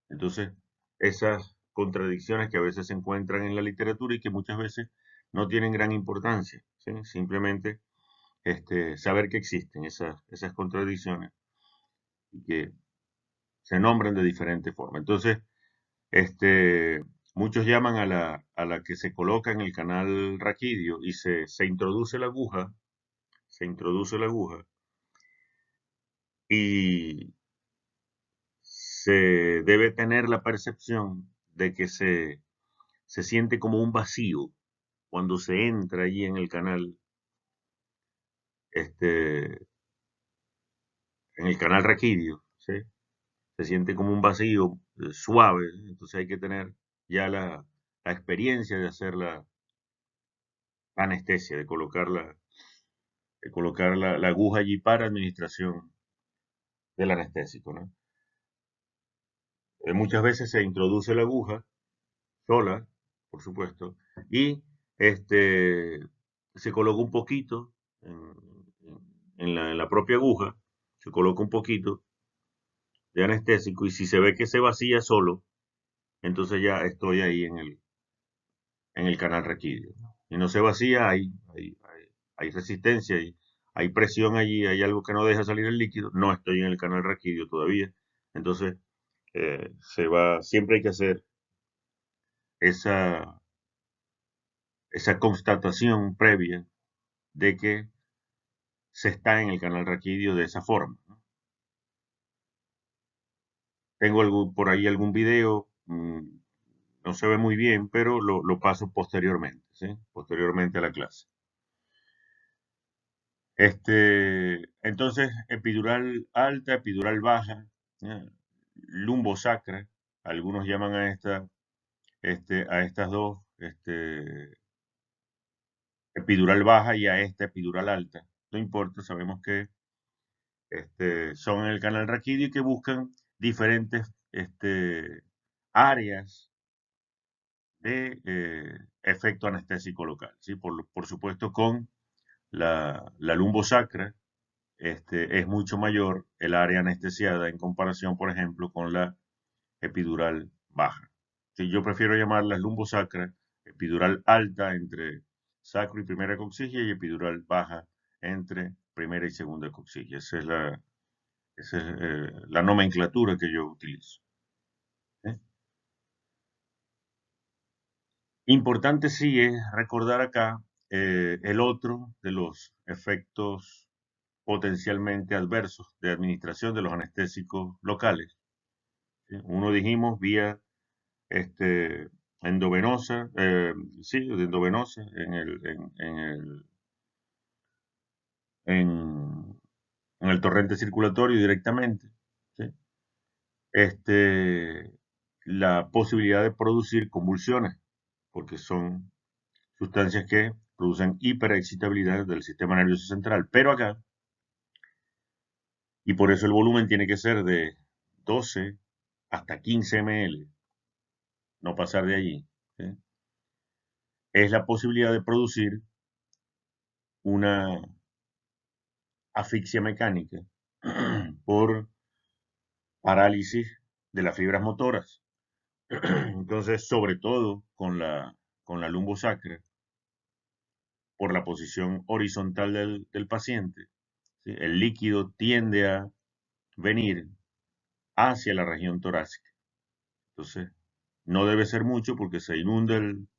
Entonces, esas contradicciones que a veces se encuentran en la literatura y que muchas veces no tienen gran importancia, ¿sí? Simplemente saber que existen esas contradicciones y que se nombran de diferente forma. Entonces, muchos llaman a la que se coloca en el canal raquídeo y se introduce la aguja, y se debe tener la percepción de que se siente como un vacío cuando se entra allí este, en el canal raquídeo, ¿sí? Se siente como un vacío suave, entonces hay que tener ya la experiencia de hacer la anestesia, de colocar la aguja allí para administración del anestésico, ¿no? Muchas veces se introduce la aguja sola, por supuesto, y se coloca un poquito en la propia aguja, se coloca un poquito de anestésico y si se ve que se vacía solo, entonces ya estoy ahí en el canal raquídeo. Y no se vacía, hay resistencia, hay presión allí, hay algo que no deja salir el líquido, no estoy en el canal raquídeo todavía. Entonces, siempre hay que hacer esa, esa constatación previa de que se está en el canal raquídeo de esa forma. ¿No? Tengo por ahí algún video, no se ve muy bien, pero lo paso posteriormente, ¿sí? Posteriormente a la clase. Entonces, epidural alta, epidural baja, ¿ya? Lumbosacra, algunos llaman a estas dos, epidural baja y a esta epidural alta. No importa, sabemos que son en el canal raquídeo y que buscan diferentes áreas de efecto anestésico local, ¿sí? Por supuesto, con la lumbosacra es mucho mayor el área anestesiada en comparación, por ejemplo, con la epidural baja. Sí, yo prefiero llamarla lumbosacra, epidural alta entre sacro y primera coxigia y epidural baja entre primera y segunda coxigia. Esa es la nomenclatura que yo utilizo. ¿Eh? Importante sí es recordar acá el otro de los efectos potencialmente adversos de administración de los anestésicos locales. ¿Sí? Uno dijimos vía endovenosa, sí, endovenosa en el torrente circulatorio directamente. ¿Sí? Este, la posibilidad de producir convulsiones, porque son sustancias que producen hiperexcitabilidad del sistema nervioso central. Pero acá, y por eso el volumen tiene que ser de 12 hasta 15 ml, no pasar de allí, ¿sí? Es la posibilidad de producir una asfixia mecánica por parálisis de las fibras motoras. Entonces, sobre todo con la lumbosacra, por la posición horizontal del paciente, ¿sí? El líquido tiende a venir hacia la región torácica. Entonces, no debe ser mucho porque se inunda el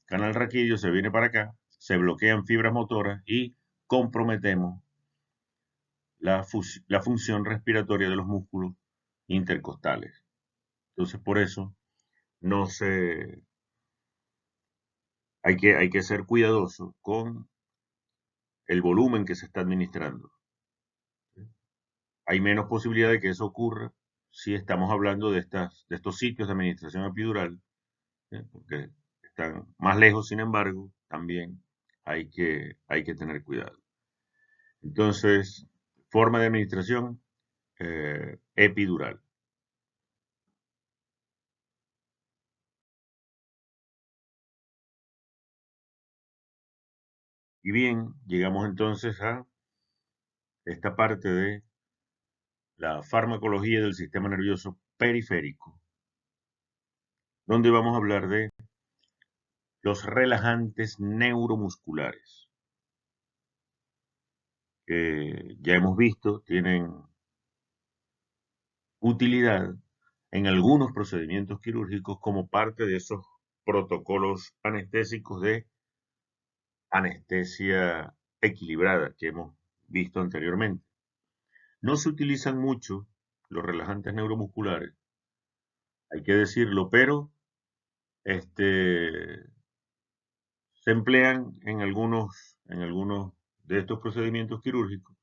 canal raquídeo, se viene para acá, se bloquean fibras motoras y comprometemos la función respiratoria de los músculos intercostales. Entonces, por eso no se, hay que ser cuidadoso con el volumen que se está administrando. Hay menos posibilidad de que eso ocurra si estamos hablando de estos sitios de administración epidural, porque están más lejos, sin embargo, también hay que tener cuidado. Entonces, forma de administración epidural. Y bien, llegamos entonces a esta parte de la farmacología del sistema nervioso periférico, donde vamos a hablar de los relajantes neuromusculares, que ya hemos visto tienen utilidad en algunos procedimientos quirúrgicos como parte de esos protocolos anestésicos de anestesia equilibrada que hemos visto anteriormente. No se utilizan mucho los relajantes neuromusculares, hay que decirlo, pero se emplean en algunos de estos procedimientos quirúrgicos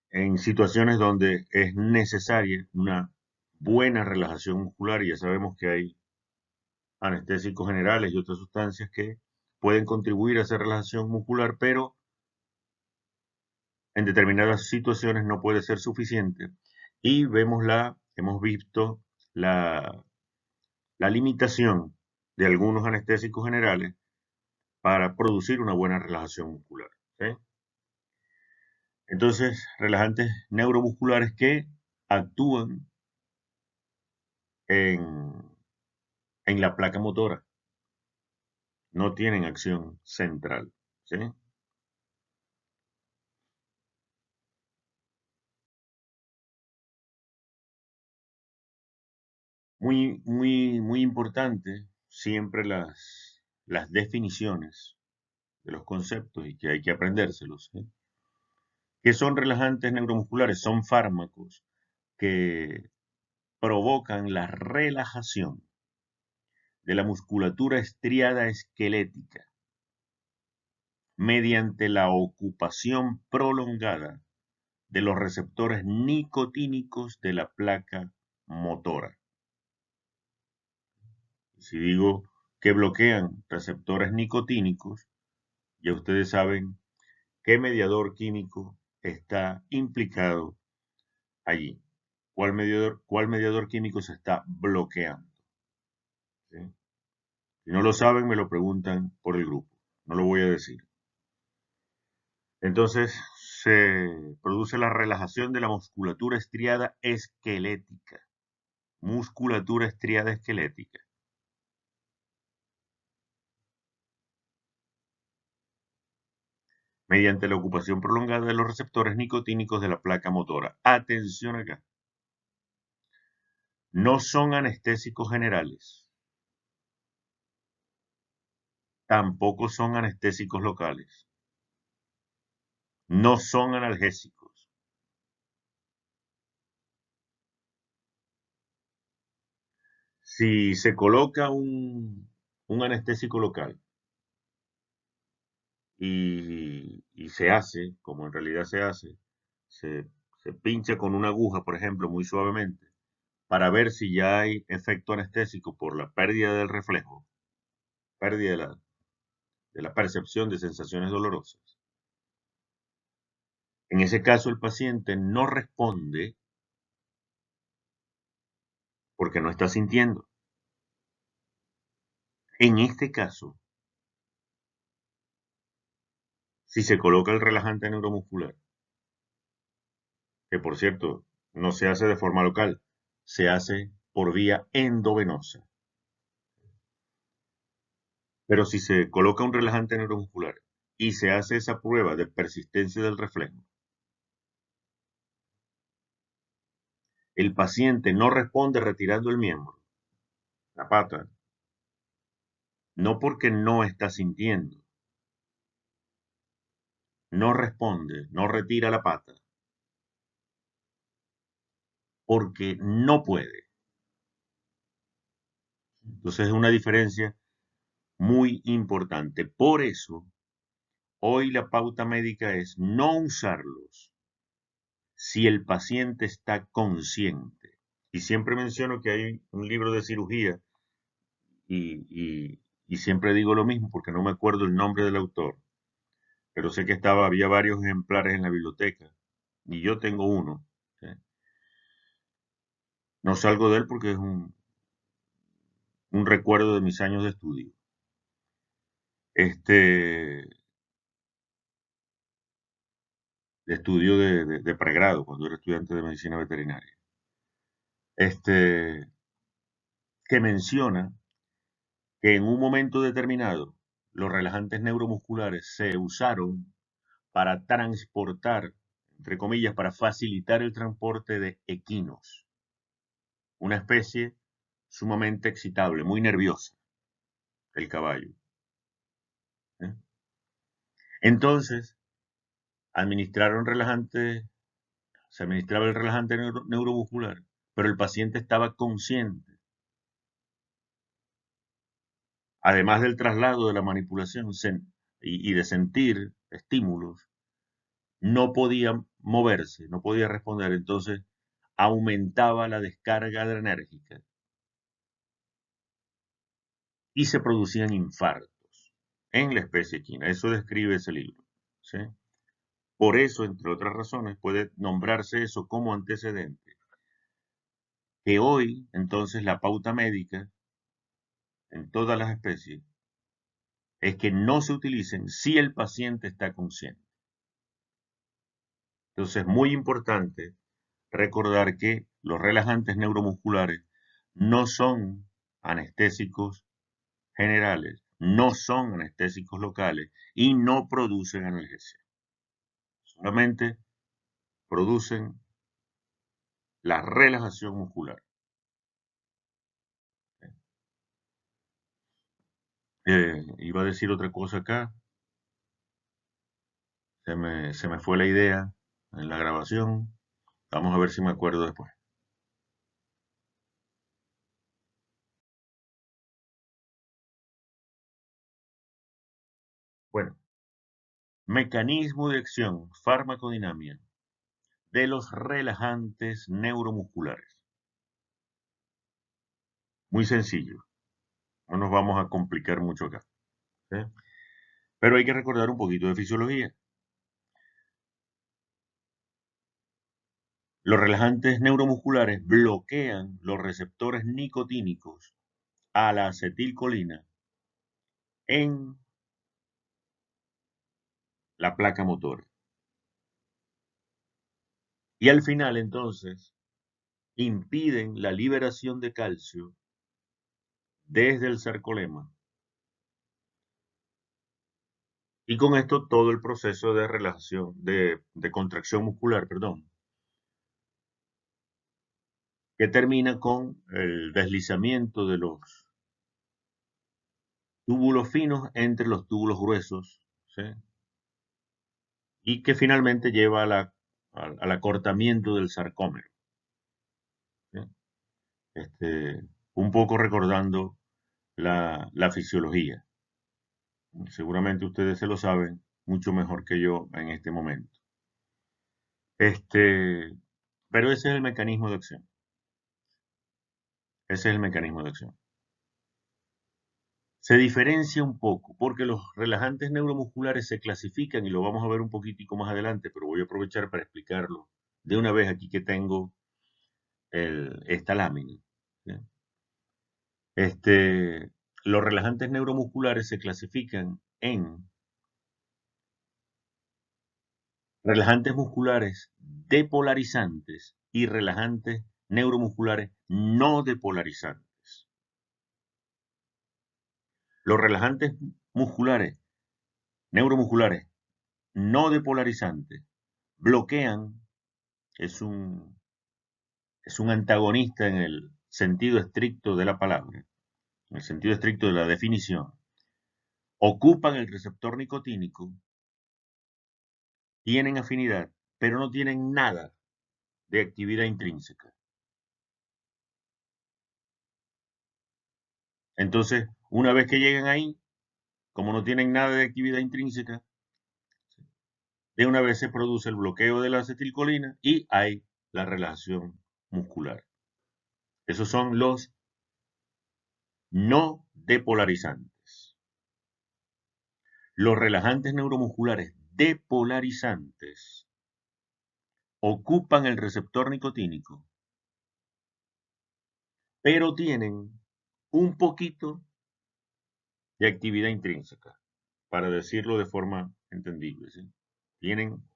en situaciones donde es necesaria una buena relajación muscular, y ya sabemos que hay anestésicos generales y otras sustancias que pueden contribuir a esa relajación muscular, pero en determinadas situaciones no puede ser suficiente. Y hemos visto la limitación de algunos anestésicos generales para producir una buena relajación muscular, ¿sí? Entonces, relajantes neuromusculares que actúan en, en la placa motora, no tienen acción central, ¿sí? Muy, muy, muy importante siempre las definiciones de los conceptos y que hay que aprendérselos, ¿sí? ¿Qué son relajantes neuromusculares? Son fármacos que provocan la relajación de la musculatura estriada esquelética mediante la ocupación prolongada de los receptores nicotínicos de la placa motora. Si digo que bloquean receptores nicotínicos, ya ustedes saben qué mediador químico está implicado allí. ¿Cuál mediador químico se está bloqueando? ¿Sí? Si no lo saben, me lo preguntan por el grupo. No lo voy a decir. Entonces, se produce la relajación de la musculatura estriada esquelética. Musculatura estriada esquelética. Mediante la ocupación prolongada de los receptores nicotínicos de la placa motora. Atención acá. No son anestésicos generales. Tampoco son anestésicos locales. No son analgésicos. Si se coloca un anestésico local y se hace, como en realidad se hace, se pincha con una aguja, por ejemplo, muy suavemente, para ver si ya hay efecto anestésico por la pérdida del reflejo, pérdida de la percepción de sensaciones dolorosas. En ese caso, el paciente no responde porque no está sintiendo. En este caso, si se coloca el relajante neuromuscular, que por cierto no se hace de forma local, se hace por vía endovenosa. Pero si se coloca un relajante neuromuscular y se hace esa prueba de persistencia del reflejo, el paciente no responde retirando el miembro, la pata, no porque no está sintiendo, no responde, no retira la pata, porque no puede. Entonces es una diferencia muy importante. Por eso, hoy la pauta médica es no usarlos si el paciente está consciente. Y siempre menciono que hay un libro de cirugía y siempre digo lo mismo porque no me acuerdo el nombre del autor, pero sé que había varios ejemplares en la biblioteca y yo tengo uno. ¿Sí? No salgo de él porque es un recuerdo de mis años de estudio. De estudio de pregrado, cuando era estudiante de medicina veterinaria. Que menciona que en un momento determinado los relajantes neuromusculares se usaron para transportar, entre comillas, para facilitar el transporte de equinos, una especie sumamente excitable, muy nerviosa, el caballo. ¿Eh? Entonces, se administraba el relajante neuromuscular, pero el paciente estaba consciente, además del traslado de la manipulación y de sentir estímulos, no podía moverse, no podía responder, entonces aumentaba la descarga adrenérgica y se producían infartos en la especie equina. Eso describe ese libro. ¿Sí? Por eso, entre otras razones, puede nombrarse eso como antecedente. Que hoy, entonces, la pauta médica en todas las especies es que no se utilicen si el paciente está consciente. Entonces, es muy importante recordar que los relajantes neuromusculares no son anestésicos generales, no son anestésicos locales y no producen analgesia. Solamente producen la relajación muscular. Iba a decir otra cosa acá, se me fue la idea en la grabación. Vamos a ver si me acuerdo después. Bueno, Mecanismo de acción, farmacodinámica, de los relajantes neuromusculares. Muy sencillo, no nos vamos a complicar mucho acá, ¿sí? Pero hay que recordar un poquito de fisiología. Los relajantes neuromusculares bloquean los receptores nicotínicos a la acetilcolina en la placa motora. Y al final, entonces, impiden la liberación de calcio desde el sarcolema. Y con esto todo el proceso de relajación, de contracción muscular, perdón, que termina con el deslizamiento de los túbulos finos entre los túbulos gruesos, ¿sí? Y que finalmente lleva al acortamiento del sarcómero, ¿sí? Un poco recordando la fisiología. Seguramente ustedes se lo saben mucho mejor que yo en este momento. Pero ese es el mecanismo de acción. Ese es el mecanismo de acción. Se diferencia un poco porque los relajantes neuromusculares se clasifican y lo vamos a ver un poquitico más adelante, pero voy a aprovechar para explicarlo de una vez aquí que tengo esta lámina, ¿sí? Los relajantes neuromusculares se clasifican en relajantes musculares depolarizantes y relajantes neuromusculares no depolarizantes. Los relajantes musculares, neuromusculares no depolarizantes, bloquean, es un, es un antagonista en el sentido estricto de la palabra, en el sentido estricto de la definición, ocupan el receptor nicotínico, tienen afinidad, pero no tienen nada de actividad intrínseca. Entonces, una vez que llegan ahí, como no tienen nada de actividad intrínseca, de una vez se produce el bloqueo de la acetilcolina y hay la relajación muscular. Esos son los no depolarizantes. Los relajantes neuromusculares depolarizantes ocupan el receptor nicotínico, pero tienen un poquito de actividad intrínseca, para decirlo de forma entendible, ¿sí? Tienen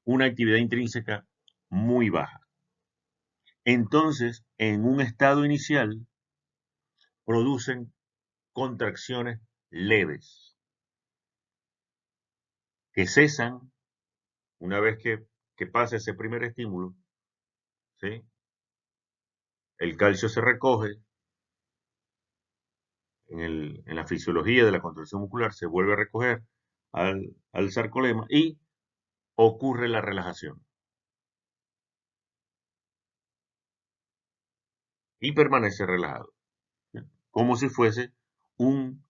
una actividad intrínseca muy baja. Entonces, en un estado inicial, producen contracciones leves, que cesan una vez que pasa ese primer estímulo, ¿sí? El calcio se recoge en la fisiología de la contracción muscular, se vuelve a recoger al sarcolema y ocurre la relajación. Y permanece relajado, ¿sí? Como si fuese un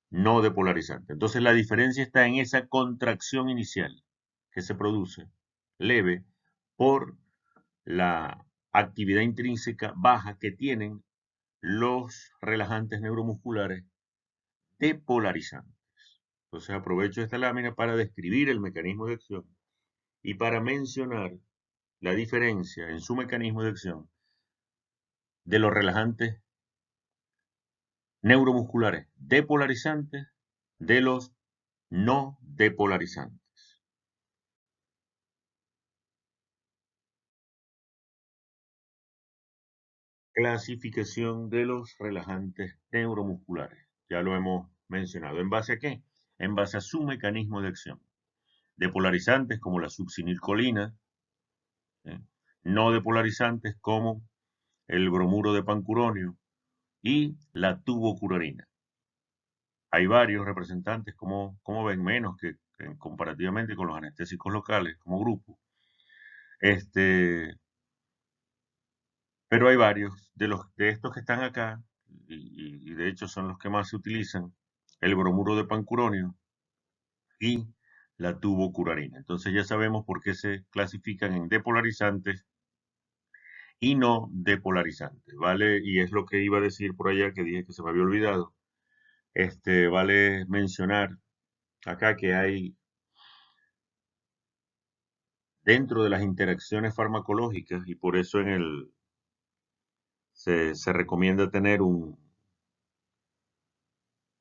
no depolarizante. Entonces la diferencia está en esa contracción inicial que se produce leve por la actividad intrínseca baja que tienen los relajantes neuromusculares depolarizantes. Entonces aprovecho esta lámina para describir el mecanismo de acción y para mencionar la diferencia en su mecanismo de acción de los relajantes neuromusculares depolarizantes de los no depolarizantes. Clasificación de los relajantes neuromusculares. Ya lo hemos mencionado. ¿En base a qué? En base a su mecanismo de acción. Depolarizantes como la succinilcolina, ¿eh? No depolarizantes como el bromuro de pancuronio y la tubocurarina. Hay varios representantes, como ven, menos que comparativamente con los anestésicos locales como grupo. Pero hay varios de estos que están acá, y de hecho son los que más se utilizan, el bromuro de pancuronio, y la tubocurarina. Entonces ya sabemos por qué se clasifican en depolarizantes y no depolarizantes, ¿vale? Y es lo que iba a decir por allá, que dije que se me había olvidado. Vale mencionar acá que hay dentro de las interacciones farmacológicas, y por eso se recomienda tener un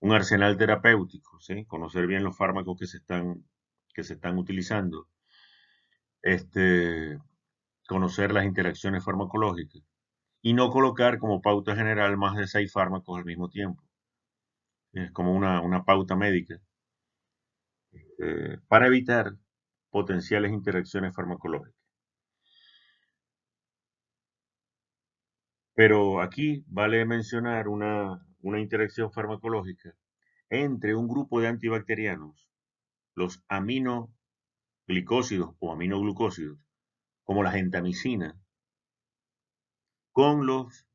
arsenal terapéutico, ¿sí? Conocer bien los fármacos que se están utilizando, este, conocer las interacciones farmacológicas y no colocar como pauta general más de 6 fármacos al mismo tiempo. Es como una pauta médica para evitar potenciales interacciones farmacológicas. Pero aquí vale mencionar una interacción farmacológica entre un grupo de antibacterianos, los aminoglicósidos o aminoglucósidos, como la gentamicina, con los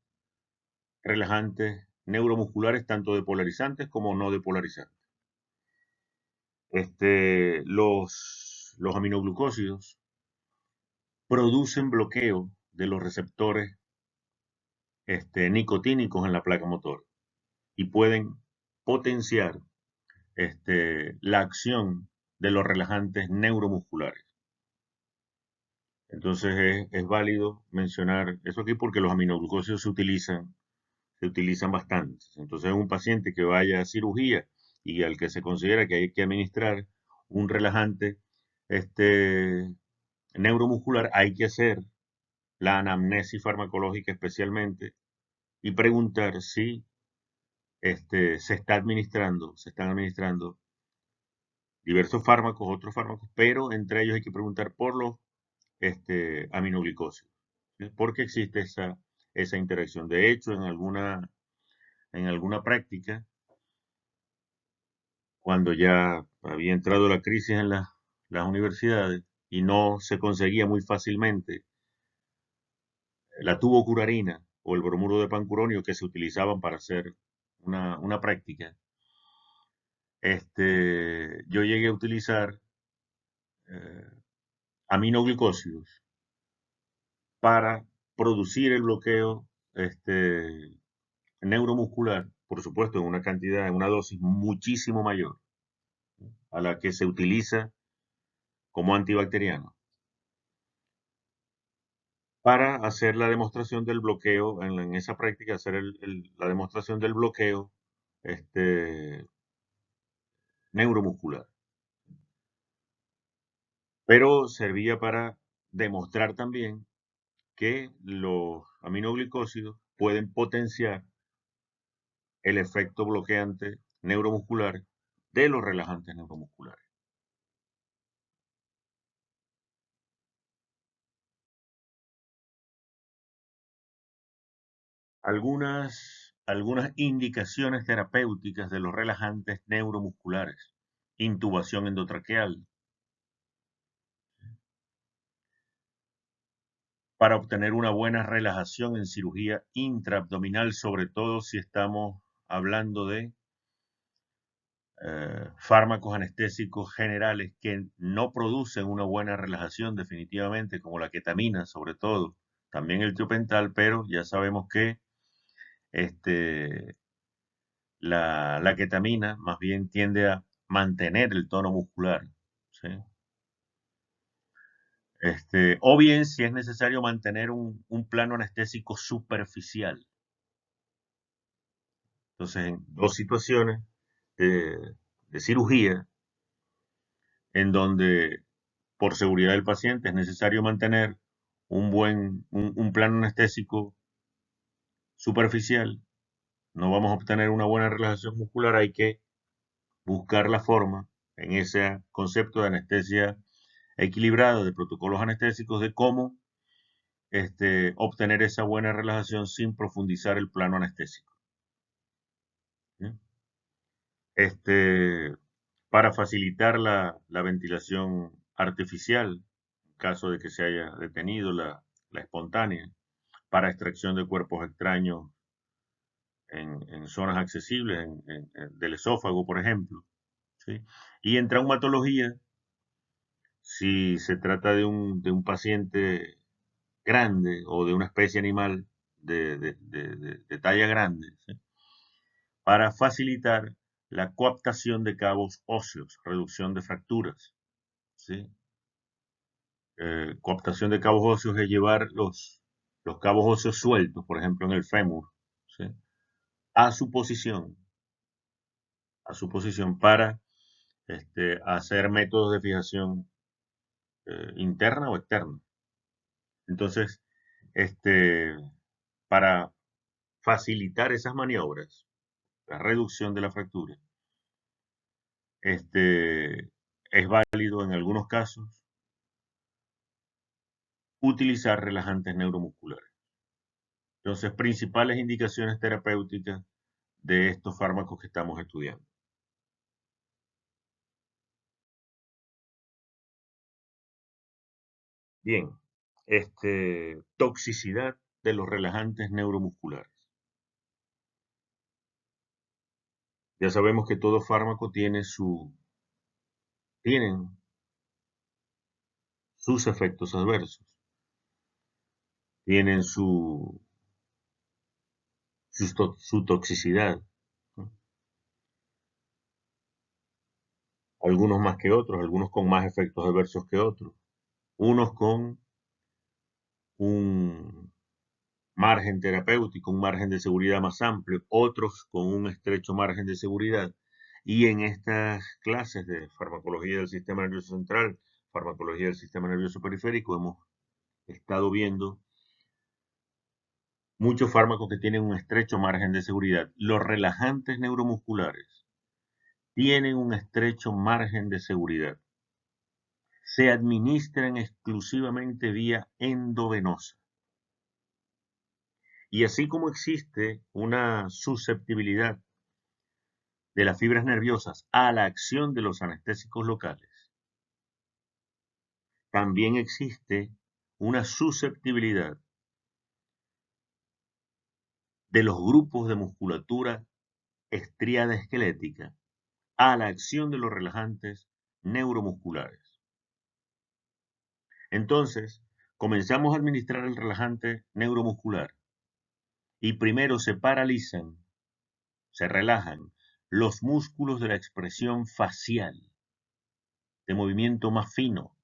relajantes neuromusculares, tanto depolarizantes como no depolarizantes. Los aminoglucósidos producen bloqueo de los receptores nicotínicos en la placa motora y pueden potenciar la acción de los relajantes neuromusculares. Entonces es válido mencionar eso aquí porque los aminoglucósidos se utilizan bastante. Entonces un paciente que vaya a cirugía y al que se considera que hay que administrar un relajante neuromuscular, hay que hacer la anamnesis farmacológica especialmente y preguntar si se están administrando diversos fármacos, otros fármacos, pero entre ellos hay que preguntar por los aminoglicósidos, ¿sí? Porque existe esa interacción. De hecho, en alguna práctica, cuando ya había entrado la crisis en las universidades y no se conseguía muy fácilmente la tubocurarina o el bromuro de pancuronio que se utilizaban para hacer una práctica, yo llegué a utilizar eh, aminoglicósidos para producir el bloqueo neuromuscular, por supuesto, en una cantidad, en una dosis muchísimo mayor a la que se utiliza como antibacteriano, para hacer la demostración del bloqueo, en esa práctica, hacer la demostración del bloqueo este, neuromuscular. Pero servía para demostrar también que los aminoglicósidos pueden potenciar el efecto bloqueante neuromuscular de los relajantes neuromusculares. Algunas indicaciones terapéuticas de los relajantes neuromusculares. Intubación endotraqueal para obtener una buena relajación en cirugía intraabdominal, sobre todo si estamos hablando de fármacos anestésicos generales que no producen una buena relajación definitivamente, como la ketamina, sobre todo, también el tiopental, pero ya sabemos que este, la ketamina más bien tiende a mantener el tono muscular, ¿sí? O bien si es necesario mantener un plano anestésico superficial. Entonces, en dos situaciones de cirugía en donde por seguridad del paciente es necesario mantener un plano anestésico superficial, no vamos a obtener una buena relajación muscular, hay que buscar la forma en ese concepto de anestesia equilibrada, de protocolos anestésicos, de cómo obtener esa buena relajación sin profundizar el plano anestésico, ¿sí? Este, para facilitar la ventilación artificial, en caso de que se haya detenido la espontánea, para extracción de cuerpos extraños en zonas accesibles del esófago, por ejemplo, ¿sí? Y en traumatología, si se trata de un paciente grande o de una especie animal de talla grande, ¿sí? Para facilitar la coaptación de cabos óseos, reducción de fracturas, ¿sí? Coaptación de cabos óseos es llevar los cabos óseos sueltos, por ejemplo en el fémur, ¿sí? a su posición, para hacer métodos de fijación interna o externa. Entonces, este, para facilitar esas maniobras, la reducción de la fractura, es válido en algunos casos utilizar relajantes neuromusculares. Entonces, principales indicaciones terapéuticas de estos fármacos que estamos estudiando. Bien, toxicidad de los relajantes neuromusculares. Ya sabemos que todo fármaco tienen sus efectos adversos, tienen su toxicidad, ¿no? Algunos más que otros, algunos con más efectos adversos que otros, unos con un margen terapéutico, un margen de seguridad más amplio, otros con un estrecho margen de seguridad. Y en estas clases de farmacología del sistema nervioso central, farmacología del sistema nervioso periférico, hemos estado viendo muchos fármacos que tienen un estrecho margen de seguridad. Los relajantes neuromusculares tienen un estrecho margen de seguridad. Se administran exclusivamente vía endovenosa. Y así como existe una susceptibilidad de las fibras nerviosas a la acción de los anestésicos locales, también existe una susceptibilidad de los grupos de musculatura estriada esquelética a la acción de los relajantes neuromusculares. Entonces, comenzamos a administrar el relajante neuromuscular y primero se paralizan, se relajan los músculos de la expresión facial, de movimiento más fino,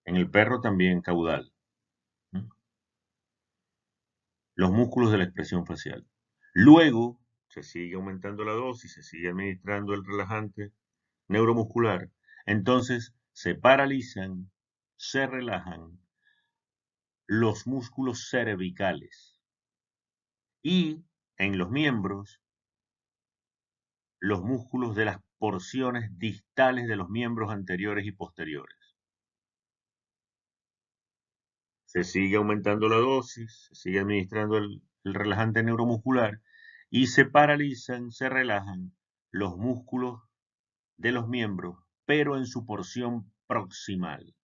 en el perro también caudal, ¿no? Los músculos de la expresión facial. Luego se sigue aumentando la dosis, se sigue administrando el relajante neuromuscular, entonces se paralizan, se relajan los músculos cervicales y en los miembros los músculos de las porciones distales de los miembros anteriores y posteriores. Se sigue aumentando la dosis, se sigue administrando el relajante neuromuscular y se paralizan, se relajan los músculos de los miembros, pero en su porción proximal.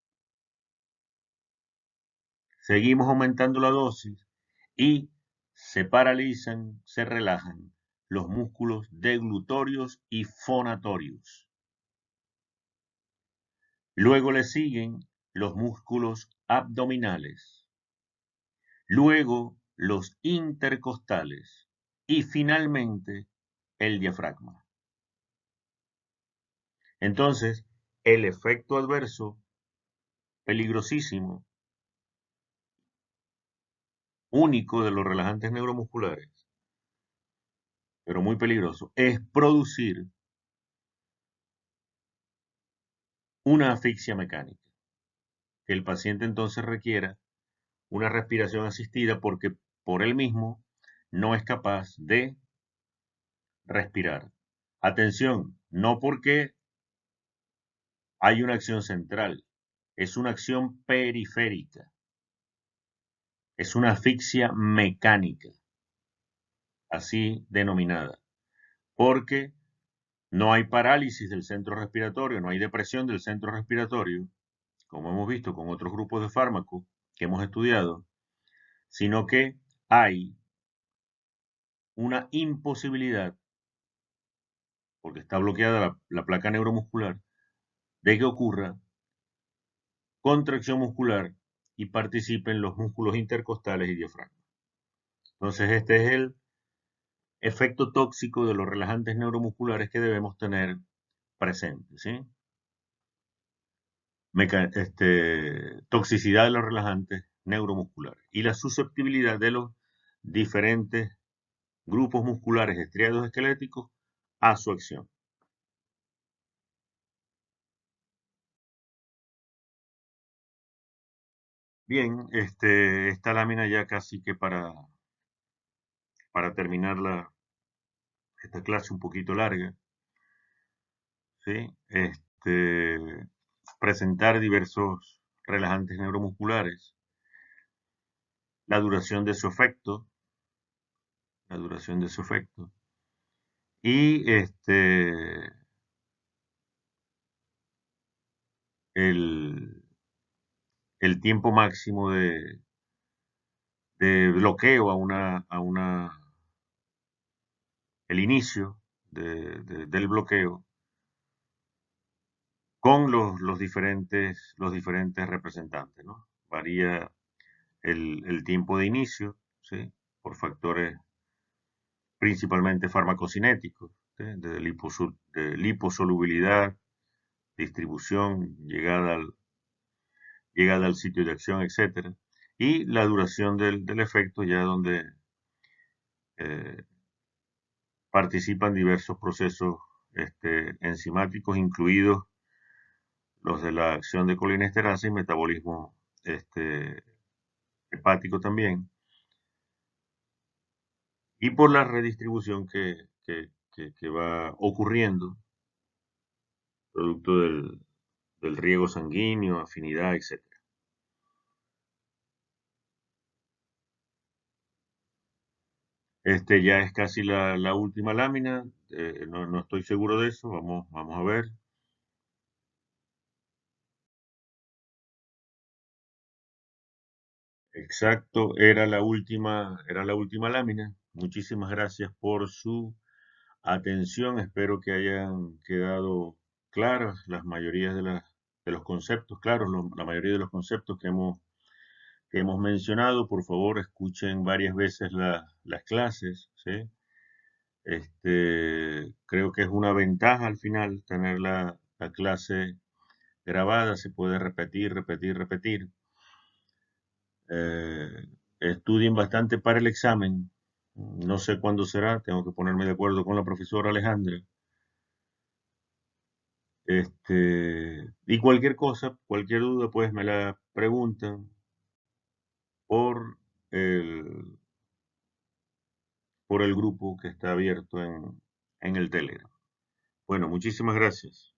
Seguimos aumentando la dosis y se paralizan, se relajan los músculos deglutorios y fonatorios. Luego le siguen los músculos abdominales, luego los intercostales y finalmente el diafragma. Entonces, el efecto adverso peligrosísimo, único de los relajantes neuromusculares, pero muy peligroso, es producir una asfixia mecánica, que el paciente entonces requiera una respiración asistida porque por él mismo no es capaz de respirar. Atención, no porque hay una acción central, es una acción periférica, es una asfixia mecánica, así denominada, porque no hay parálisis del centro respiratorio, no hay depresión del centro respiratorio, como hemos visto con otros grupos de fármacos que hemos estudiado, sino que hay una imposibilidad porque está bloqueada la placa neuromuscular, de que ocurra contracción muscular y participen los músculos intercostales y diafragma. Entonces, este es el efecto tóxico de los relajantes neuromusculares que debemos tener presentes, ¿sí? Toxicidad de los relajantes neuromusculares y la susceptibilidad de los diferentes grupos musculares estriados esqueléticos a su acción. Bien, esta lámina ya casi que para terminar esta clase un poquito larga, ¿sí? Presentar diversos relajantes neuromusculares, la duración de su efecto, la duración de su efecto, y el, el tiempo máximo de bloqueo el inicio del bloqueo con los diferentes representantes, ¿no? Varía el tiempo de inicio, ¿sí? Por factores principalmente farmacocinéticos, ¿sí? De liposolubilidad, distribución, llegada al sitio de acción, etcétera, y la duración del efecto ya donde eh, participan diversos procesos enzimáticos, incluidos los de la acción de colinesterasa y metabolismo este, hepático también, y por la redistribución que va ocurriendo, producto del riego sanguíneo, afinidad, etcétera. Ya es casi la última lámina, no estoy seguro de eso, vamos a ver. Exacto, era la última lámina. Muchísimas gracias por su atención. Espero que hayan quedado claras las mayorías de los conceptos, claro, la mayoría de los conceptos que hemos mencionado. Por favor, escuchen varias veces las clases, ¿sí? Creo que es una ventaja al final tener la clase grabada, se puede repetir, repetir, repetir. Eh, Estudien bastante para el examen. No sé cuándo será, tengo que ponerme de acuerdo con la profesora Alejandra. Y cualquier cosa, cualquier duda, pues me la preguntan por el, por el grupo que está abierto en el Telegram. Bueno, muchísimas gracias.